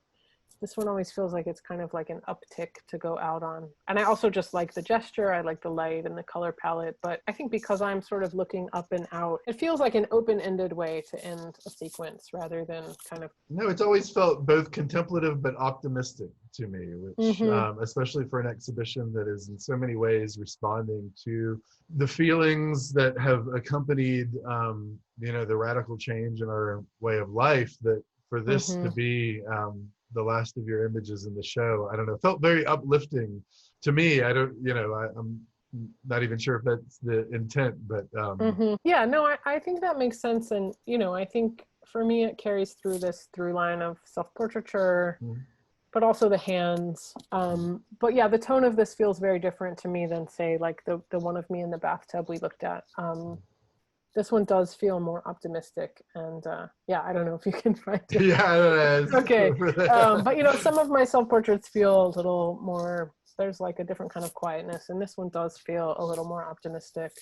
this one always feels like it's kind of like an uptick to go out on. And I also just like the gesture. I like the light and the color palette. But I think because I'm sort of looking up and out, it feels like an open-ended way to end a sequence rather than kind of... No, it's always felt both contemplative but optimistic to me, which especially for an exhibition that is in so many ways responding to the feelings that have accompanied, you know, the radical change in our way of life, that for this to be the last of your images in the show, I don't know, felt very uplifting to me. I don't, you know, I'm not even sure if that's the intent, but yeah, no, I think that makes sense. And, you know, I think for me, it carries through this through line of self-portraiture but also the hands. But yeah, the tone of this feels very different to me than, say, like the one of me in the bathtub we looked at. This one does feel more optimistic, and yeah, I don't know if you can find it. Yeah, I don't know. Okay. But you know, some of my self-portraits feel a little more, there's like a different kind of quietness, and this one does feel a little more optimistic.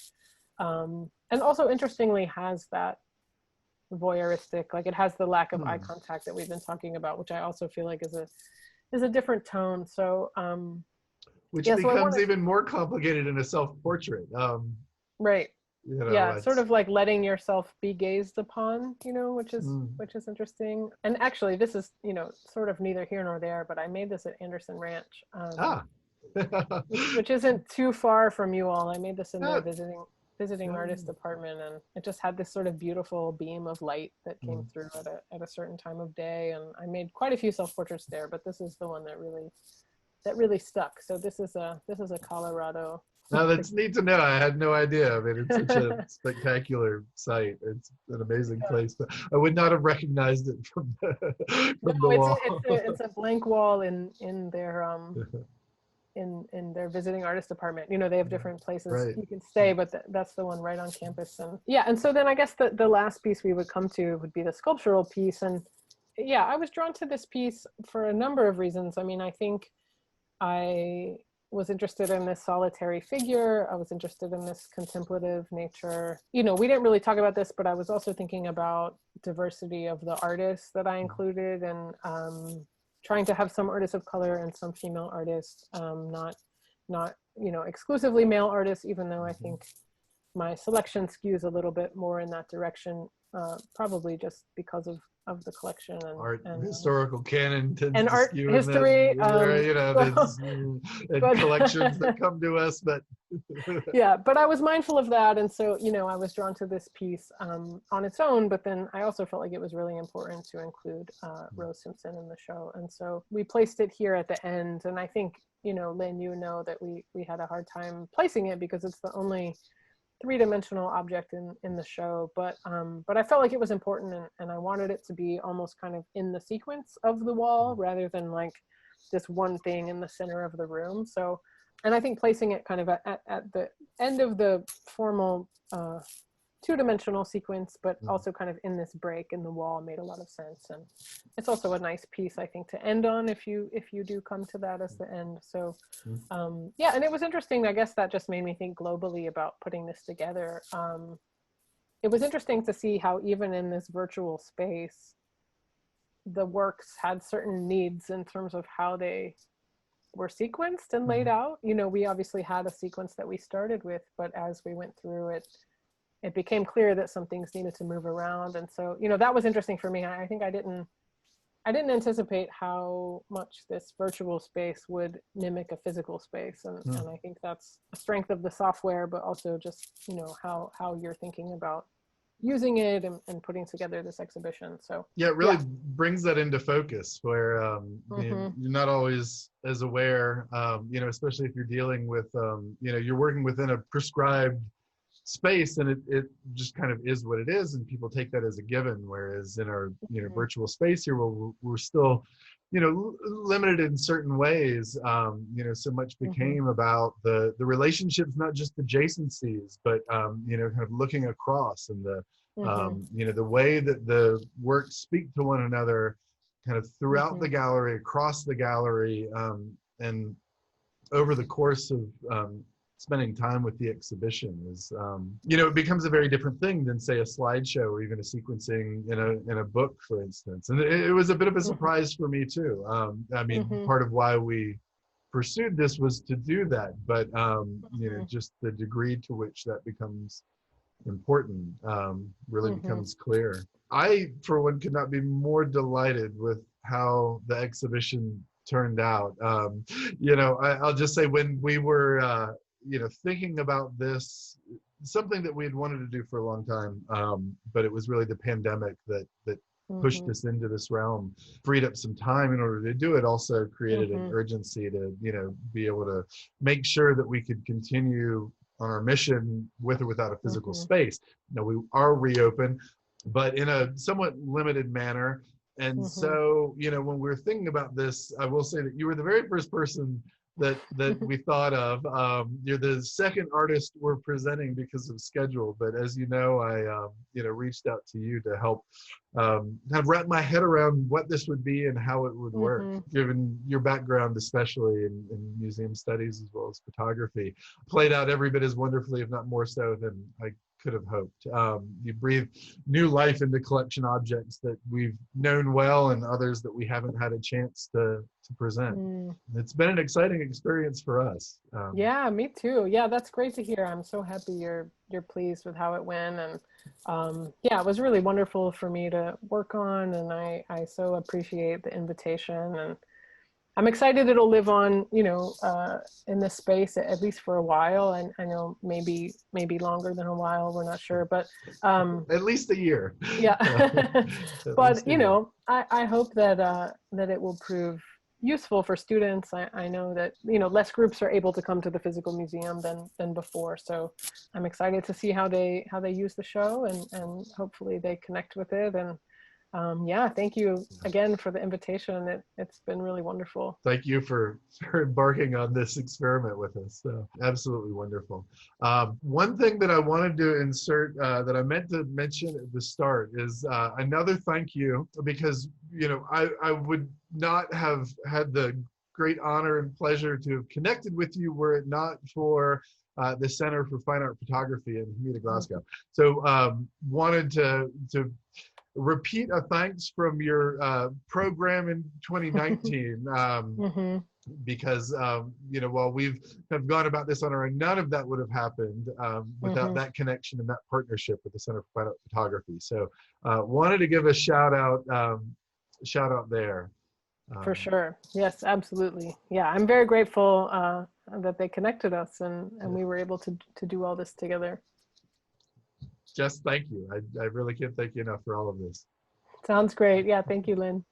And also interestingly has that voyeuristic, like it has the lack of eye contact that we've been talking about, which I also feel like is a different tone. So which yeah, becomes even more complicated in a self-portrait. Right. You know, Yeah, sort of like letting yourself be gazed upon, you know, which is interesting. And actually, this is, you know, sort of neither here nor there, but I made this at Anderson Ranch, which isn't too far from you all. I made this in their visiting artist apartment, and it just had this sort of beautiful beam of light that came through at a certain time of day. And I made quite a few self-portraits there, but this is the one that really stuck. So this is a Colorado. No, that's neat to know. I had no idea. I mean, it's such a spectacular site. It's an amazing place, but I would not have recognized it from the wall. It's a blank wall in their in their visiting artist department. You know, they have different places you can stay, but that's the one right on campus. And yeah, and so then I guess the last piece we would come to would be the sculptural piece. And yeah, I was drawn to this piece for a number of reasons. I mean, I think I was interested in this solitary figure. I was interested in this contemplative nature. You know, we didn't really talk about this, but I was also thinking about diversity of the artists that I included, and trying to have some artists of color and some female artists, not you know, exclusively male artists, even though I think my selection skews a little bit more in that direction, probably just because of the collection and historical canon tends and to art skew history, in this, you know, and collections that come to us, but yeah, but I was mindful of that, and so, you know, I was drawn to this piece on its own, but then I also felt like it was really important to include Rose Simpson in the show, and so we placed it here at the end. And I think, you know, Lynn, you know that we had a hard time placing it because it's the only three-dimensional object in the show, but I felt like it was important, and I wanted it to be almost kind of in the sequence of the wall rather than like this one thing in the center of the room. So, and I think placing it kind of at the end of the formal two-dimensional sequence, but also kind of in this break in the wall made a lot of sense. And it's also a nice piece, I think, to end on if you do come to that as the end. So yeah, and it was interesting. I guess that just made me think globally about putting this together. It was interesting to see how even in this virtual space, the works had certain needs in terms of how they were sequenced and laid out. You know, we obviously had a sequence that we started with, but as we went through it, it became clear that some things needed to move around. And so, you know, that was interesting for me. I think I didn't anticipate how much this virtual space would mimic a physical space. And I think that's a strength of the software, but also just, you know, how you're thinking about using it and putting together this exhibition. So yeah, it really brings that into focus where you're not always as aware, you know, especially if you're dealing with, you know, you're working within a prescribed space, and it just kind of is what it is, and people take that as a given, whereas in our, you know, virtual space here, we're still, you know, limited in certain ways. You know, so much became about the relationships, not just adjacencies, but you know, kind of looking across, and the you know, the way that the works speak to one another kind of throughout the gallery, across the gallery, and over the course of spending time with the exhibition is, you know, it becomes a very different thing than, say, a slideshow or even a sequencing in a book, for instance. And it was a bit of a surprise for me too. I mean, part of why we pursued this was to do that, but you know, just the degree to which that becomes important really becomes clear. I, for one, could not be more delighted with how the exhibition turned out. You know, I'll just say, when we were you know, thinking about this, something that we had wanted to do for a long time, but it was really the pandemic that pushed us into this realm, freed up some time in order to do it, also created an urgency to, you know, be able to make sure that we could continue on our mission with or without a physical space. Now, we are reopened, but in a somewhat limited manner. And Mm-hmm. so, when we're thinking about this, I will say that you were the very first person that we thought of. You're the second artist we're presenting because of schedule, but as you know, I reached out to you to help kind of wrap my head around what this would be and how it would work, Mm-hmm. given your background, especially in museum studies as well as photography. Played out every bit as wonderfully, if not more so, than I could have hoped. You breathe new life into collection objects that we've known well and others that we haven't had a chance to present. Mm. It's been an exciting experience for us. Yeah, me too. Yeah, that's great to hear. I'm so happy you're pleased with how it went, and yeah, it was really wonderful for me to work on, and I so appreciate the invitation, and I'm excited it'll live on, in this space at least for a while, and I know maybe longer than a while. We're not sure, but At least a year. yeah. At But least a year. I hope that that it will prove useful for students. I know that less groups are able to come to the physical museum than before, so I'm excited to see how they use the show, and hopefully they connect with it. And yeah, thank you again for the invitation. It's been really wonderful. Thank you for embarking on this experiment with us. So, absolutely wonderful. One thing that I wanted to insert that I meant to mention at the start is another thank you, because I would not have had the great honor and pleasure to have connected with you were it not for the Center for Fine Art Photography in Humida, Glasgow. So wanted to repeat a thanks from your program in 2019, Mm-hmm. because while we've kind of gone about this on our own, none of that would have happened without that connection and that partnership with the Center for Fine Art Photography. So wanted to give a shout out there. For sure. Yes, absolutely. Yeah, I'm very grateful that they connected us, and we were able to do all this together. Just thank you. I really can't thank you enough for all of this. Sounds great. Yeah, thank you, Lynn.